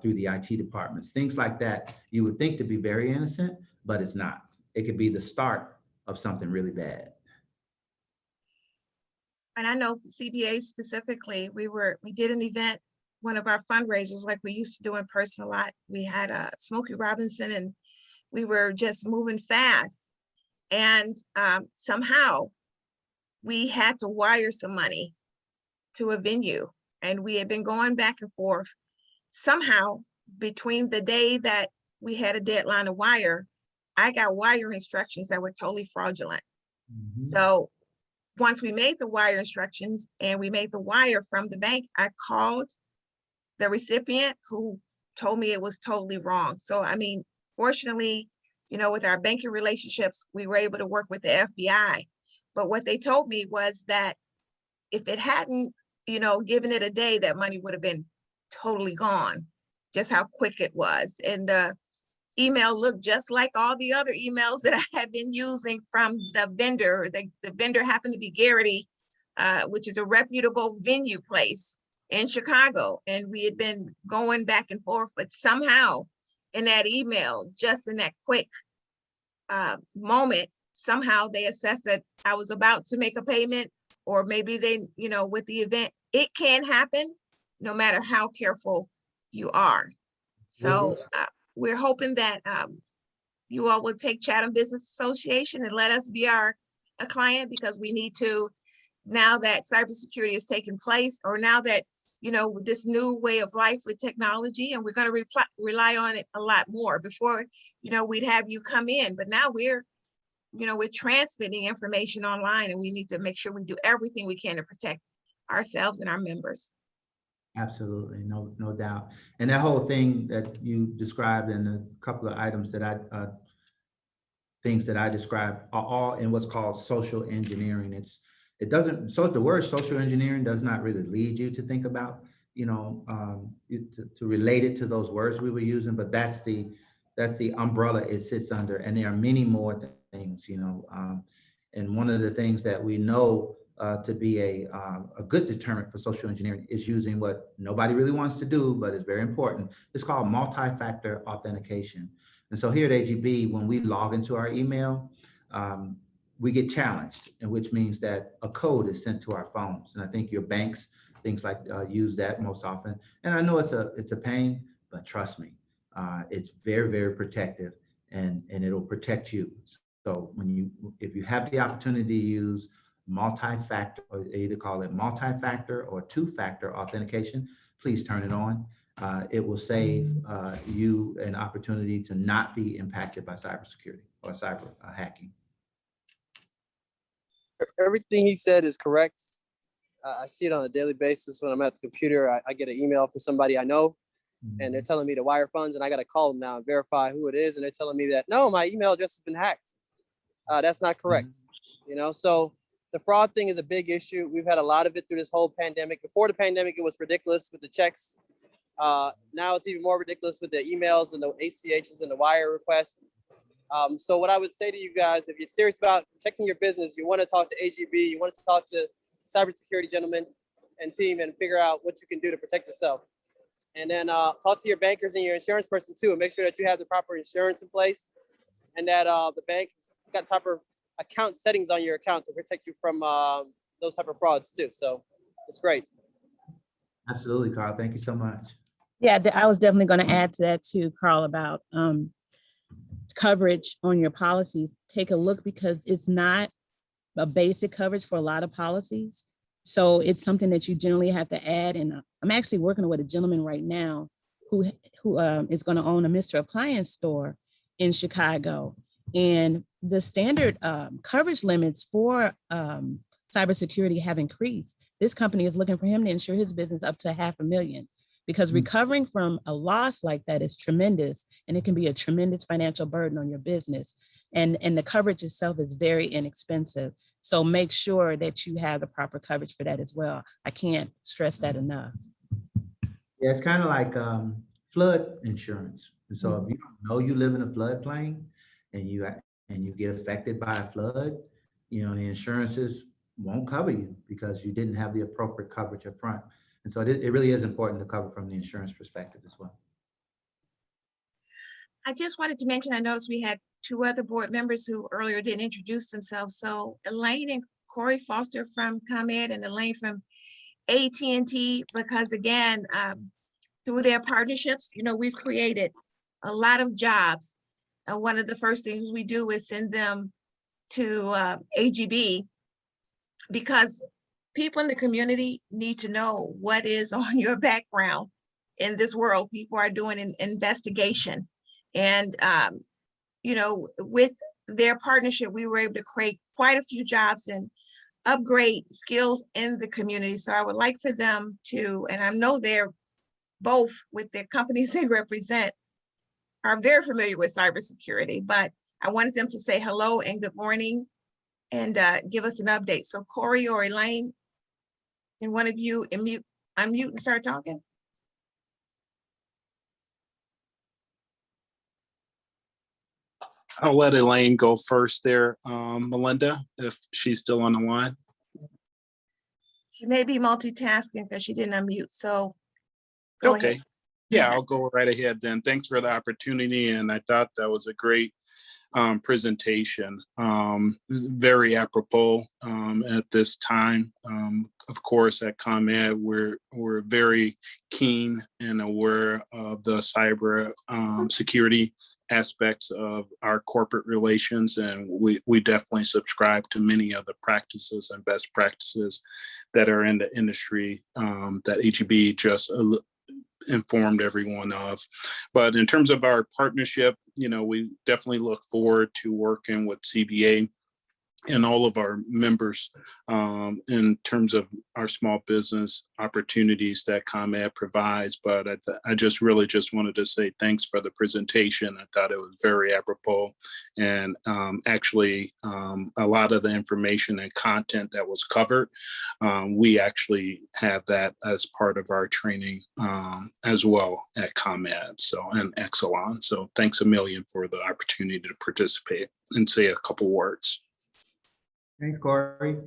through the IT departments. Things like that you would think to be very innocent, but it's not. It could be the start of something really bad. And I know CBA specifically, we did an event, one of our fundraisers, like we used to do in person a lot. We had Smokey Robinson, and we were just moving fast. And somehow we had to wire some money to a venue, and we had been going back and forth. Somehow, between the day that we had a deadline to wire, I got wire instructions that were totally fraudulent. Mm-hmm. So once we made the wire instructions and we made the wire from the bank, I called the recipient, who told me it was totally wrong. So, fortunately, with our banking relationships, we were able to work with the FBI. But what they told me was that if it hadn't, given it a day, that money would have been totally gone, just how quick it was. And the email looked just like all the other emails that I had been using from the vendor. The vendor happened to be Garrity, which is a reputable venue place in Chicago. And we had been going back and forth, but somehow in that email, just in that quick moment, somehow they assessed that I was about to make a payment, or maybe they, with the event, it can happen no matter how careful you are. So we're hoping that you all will take Chatham Business Association and let us be a client, because we need to, now that cybersecurity is taking place, or now that, with this new way of life with technology, and we're going to rely on it a lot more. Before, we'd have you come in, but now we're transmitting information online, and we need to make sure we do everything we can to protect ourselves and our members. Absolutely, no doubt. And that whole thing that you described, and a couple of items that things that I described, are all in what's called social engineering. So the word social engineering does not really lead you to think about, to relate it to those words we were using, but that's the umbrella it sits under. And there are many more things, and one of the things that we know to be a good deterrent for social engineering is using what nobody really wants to do, but it's very important. It's called multi-factor authentication. And so here at AGB, when we log into our email, we get challenged, and which means that a code is sent to our phones. And I think your banks, things like use that most often. And I know it's a pain, but trust me, it's very, very protective, and it'll protect you. So if you have the opportunity to use multi-factor, or they either call it multi-factor or two-factor authentication, please turn it on. It will save you an opportunity to not be impacted by cybersecurity or cyber hacking. Everything he said is correct. I see it on a daily basis when I'm at the computer. I get an email from somebody I know, and they're telling me to wire funds, and I got to call them now and verify who it is. And they're telling me that, no, my email address has been hacked. That's not correct. So the fraud thing is a big issue. We've had a lot of it through this whole pandemic. Before the pandemic, it was ridiculous with the checks. Now it's even more ridiculous with the emails and the ACHs and the wire requests. So what I would say to you guys, if you're serious about protecting your business, you want to talk to AGB, you want to talk to cybersecurity gentlemen and team and figure out what you can do to protect yourself. And then talk to your bankers and your insurance person too, and make sure that you have the proper insurance in place and that the bank's got proper account settings on your account to protect you from those type of frauds too. So it's great. Absolutely, Carl. Thank you so much. Yeah, I was definitely going to add to that too, Carl, about coverage on your policies. Take a look, because it's not a basic coverage for a lot of policies. So it's something that you generally have to add. And I'm actually working with a gentleman right now who is going to own a Mr. Appliance store in Chicago. And the standard coverage limits for cybersecurity have increased. This company is looking for him to insure his business up to $500,000, because recovering from a loss like that is tremendous, and it can be a tremendous financial burden on your business. And the coverage itself is very inexpensive. So make sure that you have the proper coverage for that as well. I can't stress that enough. Yeah, it's kind of like flood insurance. And so if you don't know you live in a floodplain and you get affected by a flood, the insurances won't cover you because you didn't have the appropriate coverage up front. And so it really is important to cover from the insurance perspective as well. I just wanted to mention, I noticed we had 2 other board members who earlier didn't introduce themselves. So Elaine and Corey Foster from ComEd and Elaine from AT&T, because again, through their partnerships, we've created a lot of jobs. And one of the first things we do is send them to AGB, because people in the community need to know what is on your background in this world. People are doing an investigation. And, with their partnership, we were able to create quite a few jobs and upgrade skills in the community. So I would like for them to, and I know they're both with the companies they represent, are very familiar with cybersecurity, but I wanted them to say hello and good morning and give us an update. So Corey or Elaine, can one of you unmute and start talking? I'll let Elaine go first there, Melinda, if she's still on the line. She may be multitasking because she didn't unmute, so go Okay. ahead. Yeah, I'll go right ahead then. Thanks for the opportunity. And I thought that was a great presentation. Very apropos at this time. Of course, at ComEd, we're very keen and aware of the cyber security aspects of our corporate relations, and we definitely subscribe to many of the practices and best practices that are in the industry that AGB just informed everyone of. But in terms of our partnership, we definitely look forward to working with CBA and all of our members in terms of our small business opportunities that ComEd provides. But I just wanted to say thanks for the presentation. I thought it was very apropos, and actually a lot of the information and content that was covered, we actually have that as part of our training as well at ComEd and Exelon. So thanks a million for the opportunity to participate and say a couple words. Thanks, Corey.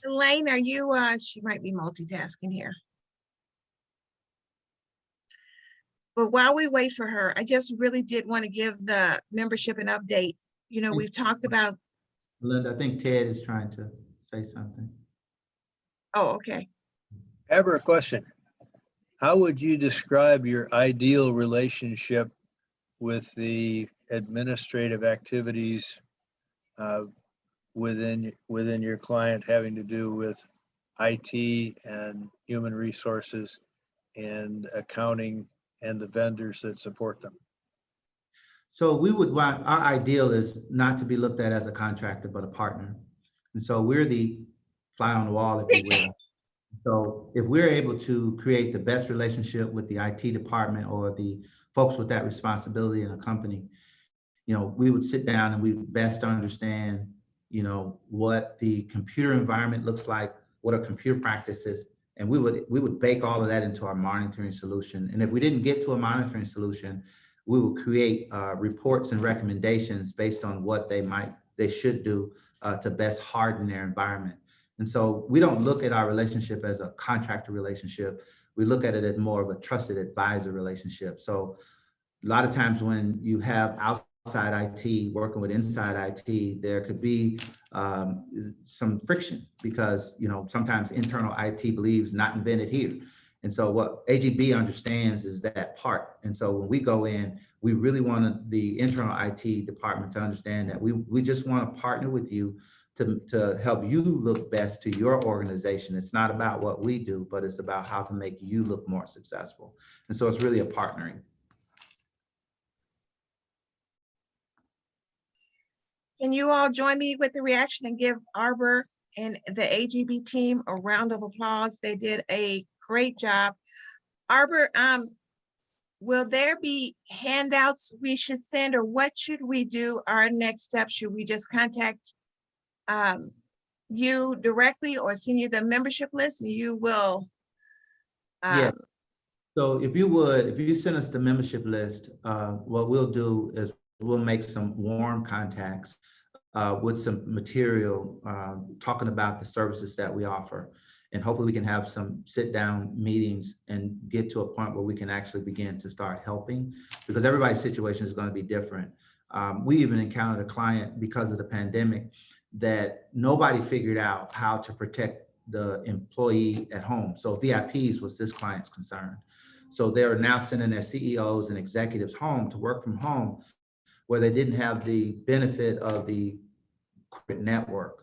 Elaine, are you, she might be multitasking here. But while we wait for her, I just really did want to give the membership an update. We've talked about. Linda, I think Ted is trying to say something. Oh, okay. Ever a question. How would you describe your ideal relationship with the administrative activities within your client having to do with IT and human resources and accounting and the vendors that support them? So we would want, our ideal is not to be looked at as a contractor, but a partner. And so we're the fly on the wall, if you will. So if we're able to create the best relationship with the IT department or the folks with that responsibility in a company, we would sit down and we would best understand, what the computer environment looks like, what are computer practices, and we would bake all of that into our monitoring solution. And if we didn't get to a monitoring solution, we would create reports and recommendations based on what they should do to best harden their environment. And so we don't look at our relationship as a contractor relationship. We look at it as more of a trusted advisor relationship. So a lot of times when you have outside IT working with inside IT, there could be some friction because, sometimes internal IT believes not invented here. And so what AGB understands is that part. And so when we go in, we really want the internal IT department to understand that we just want to partner with you to help you look best to your organization. It's not about what we do, but it's about how to make you look more successful. And so it's really a partnering. Can you all join me with the reaction and give Arbor and the AGB team a round of applause? They did a great job. Arbor, will there be handouts we should send, or what should we do? Our next step, should we just contact you directly or send you the membership list and you will? Yeah. So if you send us the membership list, what we'll do is we'll make some warm contacts with some material talking about the services that we offer. And hopefully we can have some sit down meetings and get to a point where we can actually begin to start helping, because everybody's situation is going to be different. We even encountered a client because of the pandemic that nobody figured out how to protect the employee at home. So VIPs was this client's concern. So they're now sending their CEOs and executives home to work from home, where they didn't have the benefit of the corporate network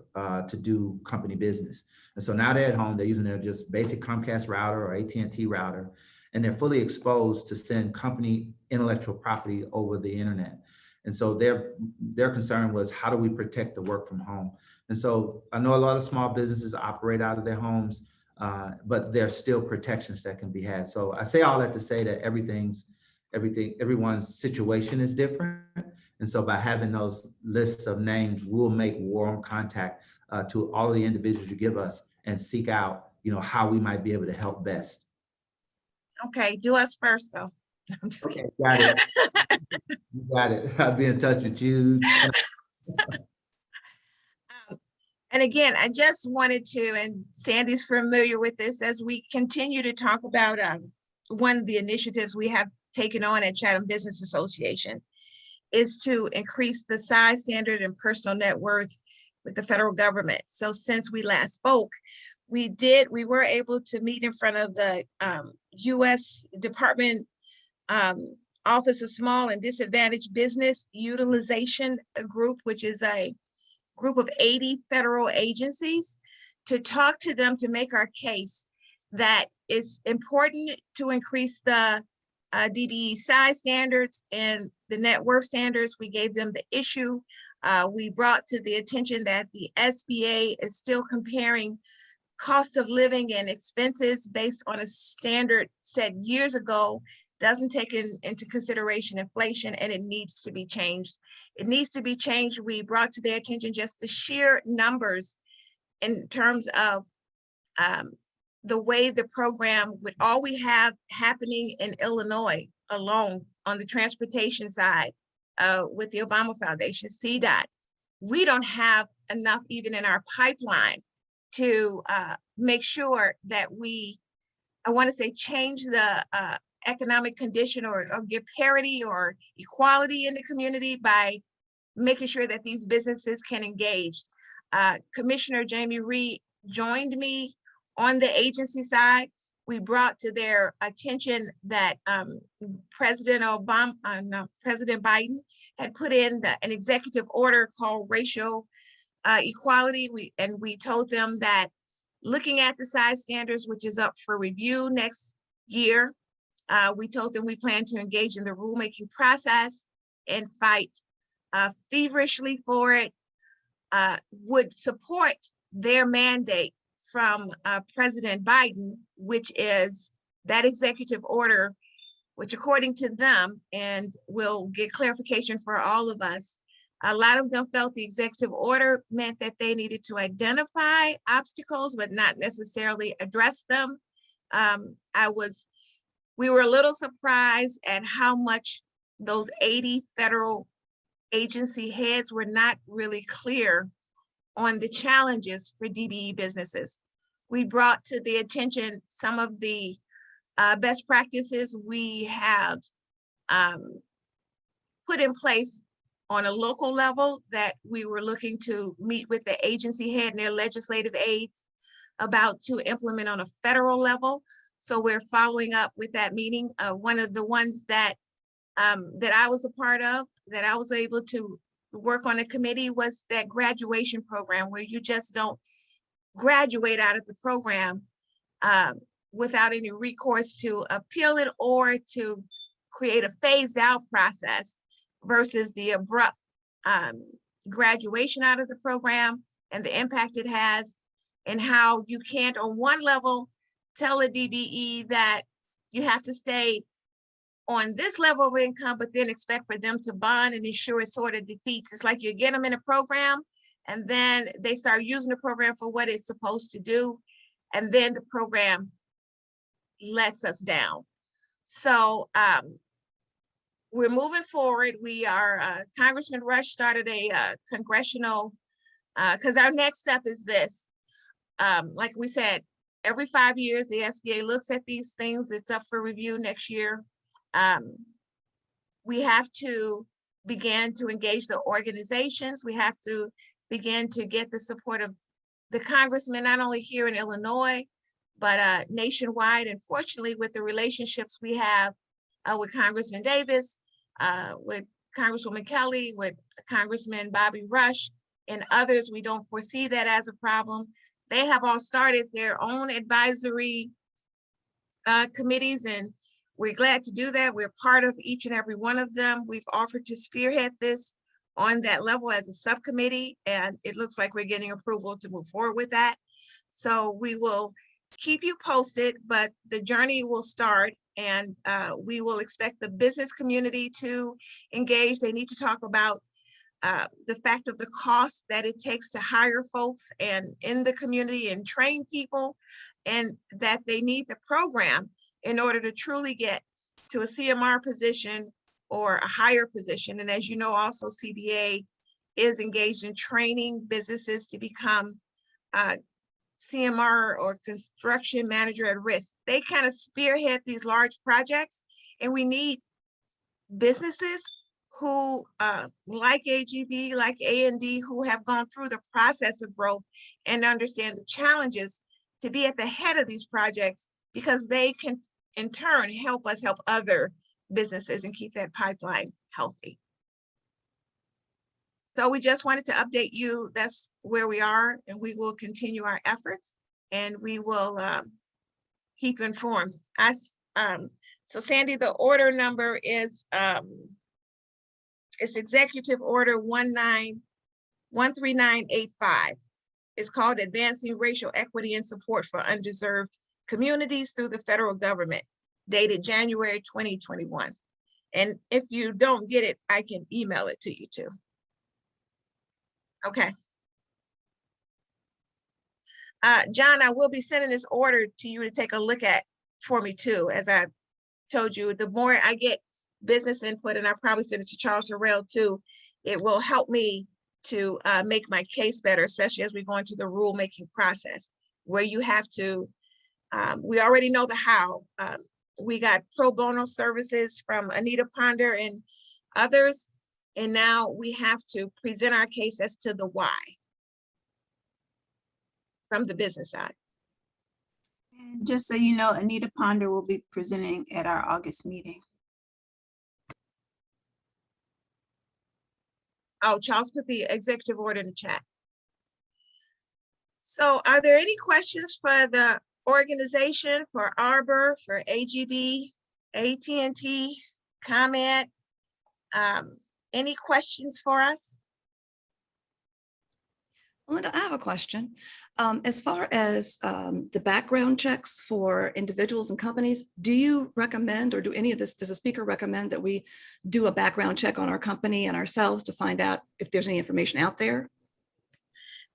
to do company business. And so now they're at home, they're using their just basic Comcast router or AT&T router, and they're fully exposed to send company intellectual property over the internet. And so their concern was, how do we protect the work from home? And so I know a lot of small businesses operate out of their homes, but there's still protections that can be had. So I say all that to say that everyone's situation is different. And so by having those lists of names, we'll make warm contact to all of the individuals you give us and seek out, how we might be able to help best. Okay, do us first though. I'm just kidding. Got it. You got it. I'll be in touch with you. And again, I just wanted to, and Sandy's familiar with this, as we continue to talk about one of the initiatives we have taken on at Chatham Business Association is to increase the size standard and personal net worth with the federal government. So since we last spoke, we were able to meet in front of the U.S. Department Office of Small and Disadvantaged Business Utilization Group, which is a group of 80 federal agencies, to talk to them to make our case that it's important to increase the DBE size standards and the net worth standards. We gave them the issue. We brought to the attention that the SBA is still comparing cost of living and expenses based on a standard set years ago, doesn't take into consideration inflation, and it needs to be changed. It needs to be changed. We brought to their attention just the sheer numbers in terms of the way the program, with all we have happening in Illinois alone on the transportation side with the Obama Foundation, CDOT, we don't have enough even in our pipeline to make sure that I want to say, change the economic condition or give parity or equality in the community by making sure that these businesses can engage. Commissioner Jamie Reed joined me on the agency side. We brought to their attention that President Biden had put in an executive order called racial equality. We told them that looking at the size standards, which is up for review next year, we told them we plan to engage in the rulemaking process and fight feverishly for it, would support their mandate from President Biden, which is that executive order which according to them, and we'll get clarification for all of us, a lot of them felt the executive order meant that they needed to identify obstacles, but not necessarily address them. We were a little surprised at how much those 80 federal agency heads were not really clear on the challenges for DBE businesses. We brought to the attention some of the best practices we have put in place on a local level that we were looking to meet with the agency head and their legislative aides about to implement on a federal level. So we're following up with that meeting. One of the ones that I was a part of, that I was able to work on a committee, was that graduation program where you just don't graduate out of the program without any recourse to appeal it or to create a phased out process versus the abrupt graduation out of the program and the impact it has, and how you can't on one level tell a DBE that you have to stay on this level of income, but then expect for them to bond and ensure it sort of defeats. It's like you get them in a program and then they start using the program for what it's supposed to do. And then the program lets us down. So we're moving forward. We are, Congressman Rush started a congressional, because our next step is this. Like we said, every 5 years, the SBA looks at these things. It's up for review next year. We have to begin to engage the organizations. We have to begin to get the support of the congressmen, not only here in Illinois, but nationwide. And fortunately, with the relationships we have with Congressman Davis, with Congresswoman Kelly, with Congressman Bobby Rush, and others, we don't foresee that as a problem. They have all started their own advisory committees, and we're glad to do that. We're part of each and every one of them. We've offered to spearhead this on that level as a subcommittee, and it looks like we're getting approval to move forward with that. So we will keep you posted, but the journey will start, and we will expect the business community to engage. They need to talk about the fact of the cost that it takes to hire folks and in the community and train people, and that they need the program in order to truly get to a CMR position or a higher position. And as you know, also CBA is engaged in training businesses to become CMR or construction manager at risk. They kind of spearhead these large projects, and we need businesses who like AGB, like A&D, who have gone through the process of growth and understand the challenges to be at the head of these projects, because they can in turn help us help other businesses and keep that pipeline healthy. So we just wanted to update you. That's where we are, and we will continue our efforts, and we will keep informed. So Sandy, the order number is it's Executive Order 13985. It's called Advancing Racial Equity and Support for Undeserved Communities through the Federal Government, dated January 2021. And if you don't get it, I can email it to you too. Okay. John, I will be sending this order to you to take a look at for me too. As I told you, the more I get business input, and I probably send it to Charles Harrell too, it will help me to make my case better, especially as we go into the rulemaking process, where you have to, we already know the how. We got pro bono services from Anita Ponder and others, and now we have to present our case as to the why from the business side. And just so you know, Anita Ponder will be presenting at our August meeting. Oh, Charles put the executive order in the chat. So are there any questions for the organization, for Arbor, for AGB, AT&T, ComEd? Any questions for us? Melinda, I have a question. As far as the background checks for individuals and companies, do you recommend, or does the speaker recommend that we do a background check on our company and ourselves to find out if there's any information out there?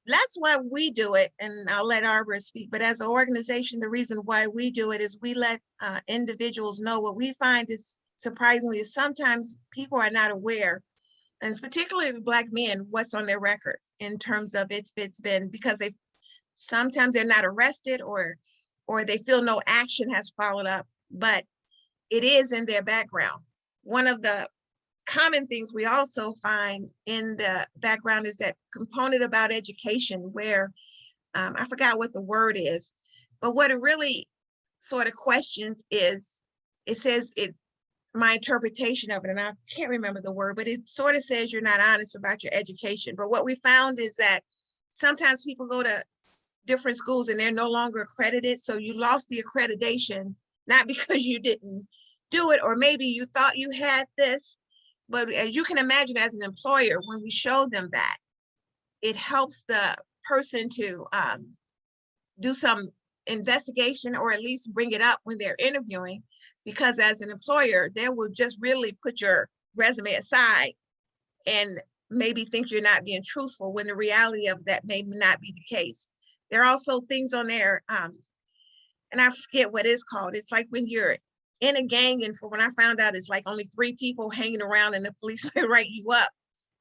That's why we do it, and I'll let Arbor speak, but as an organization, the reason why we do it is we let individuals know. What we find is surprisingly is sometimes people are not aware, and particularly Black men, what's on their record in terms of it's been because sometimes they're not arrested or they feel no action has followed up, but it is in their background. One of the common things we also find in the background is that component about education where I forgot what the word is, but what it really sort of questions is, it says my interpretation of it, and I can't remember the word, but it sort of says you're not honest about your education. But what we found is that sometimes people go to different schools and they're no longer accredited. So you lost the accreditation, not because you didn't do it, or maybe you thought you had this. But as you can imagine, as an employer, when we show them that, it helps the person to do some investigation or at least bring it up when they're interviewing, because as an employer, they will just really put your resume aside and maybe think you're not being truthful when the reality of that may not be the case. There are also things on there, and I forget what it's called. It's like when you're in a gang, and for when I found out it's like only 3 people hanging around and the police may write you up,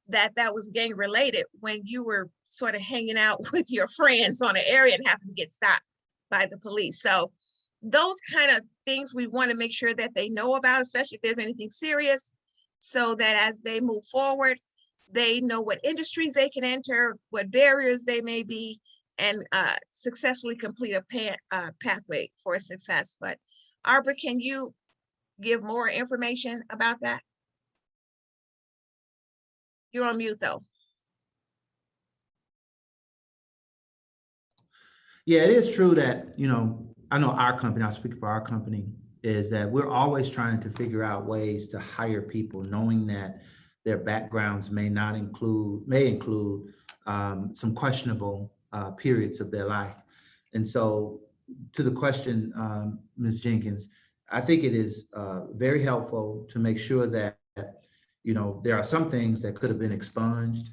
that was gang related when you were sort of hanging out with your friends on an area and happened to get stopped by the police. So those kind of things we want to make sure that they know about, especially if there's anything serious, so that as they move forward, they know what industries they can enter, what barriers they may be, and successfully complete a pathway for success. But Arbor, can you give more information about that? You're on mute though. Yeah, it is true that, I know our company, I'll speak for our company, is that we're always trying to figure out ways to hire people, knowing that their backgrounds may include some questionable periods of their life. And so to the question, Ms. Jenkins, I think it is very helpful to make sure that, there are some things that could have been expunged,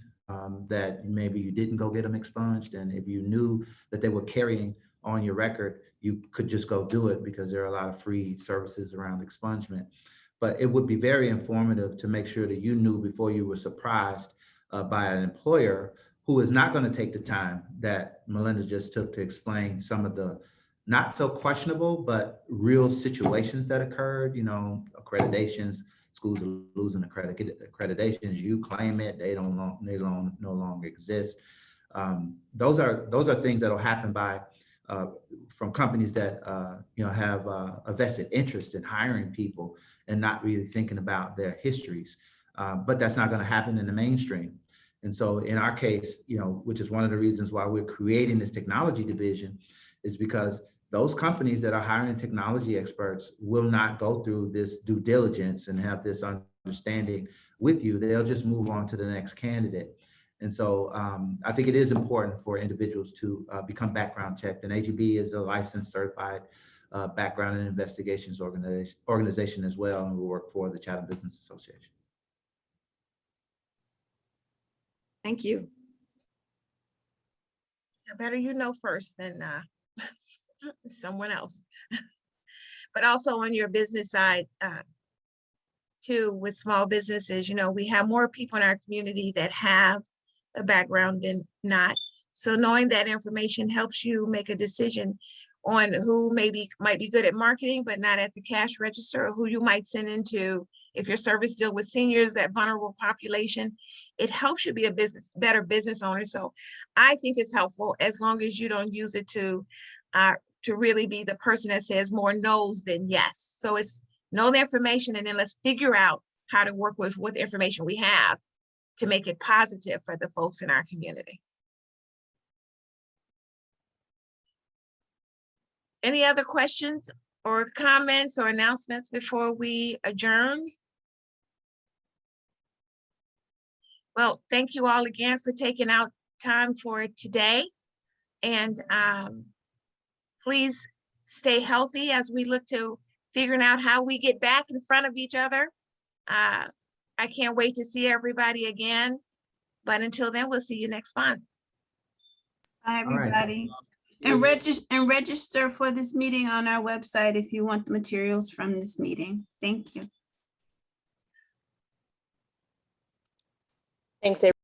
that maybe you didn't go get them expunged. And if you knew that they were carrying on your record, you could just go do it because there are a lot of free services around expungement. But it would be very informative to make sure that you knew before you were surprised by an employer who is not going to take the time that Melinda just took to explain some of the not so questionable, but real situations that occurred, accreditations, schools are losing accreditations, you claim it, they no longer exist. Those are things that'll happen from companies that have a vested interest in hiring people and not really thinking about their histories. But that's not going to happen in the mainstream. And so in our case, which is one of the reasons why we're creating this technology division, is because those companies that are hiring technology experts will not go through this due diligence and have this understanding with you. They'll just move on to the next candidate. And so I think it is important for individuals to become background checked. And AGB is a licensed, certified background and investigations organization as well, and we work for the Chatham Business Association. Thank you. Better you know first than someone else. But also on your business side, too, with small businesses, we have more people in our community that have a background than not. So knowing that information helps you make a decision on who might be good at marketing, but not at the cash register, or who you might send into, if your service deal with seniors, that vulnerable population. It helps you be a better business owner. So I think it's helpful, as long as you don't use it to really be the person that says more no's than yes. So it's know the information, and then let's figure out how to work with what information we have to make it positive for the folks in our community. Any other questions or comments or announcements before we adjourn? Well, thank you all again for taking out time for today. And please stay healthy as we look to figuring out how we get back in front of each other. I can't wait to see everybody again. But until then, we'll see you next month. Bye, All right. everybody. And register for this meeting on our website if you want the materials from this meeting. Thank you. Thanks, everyone.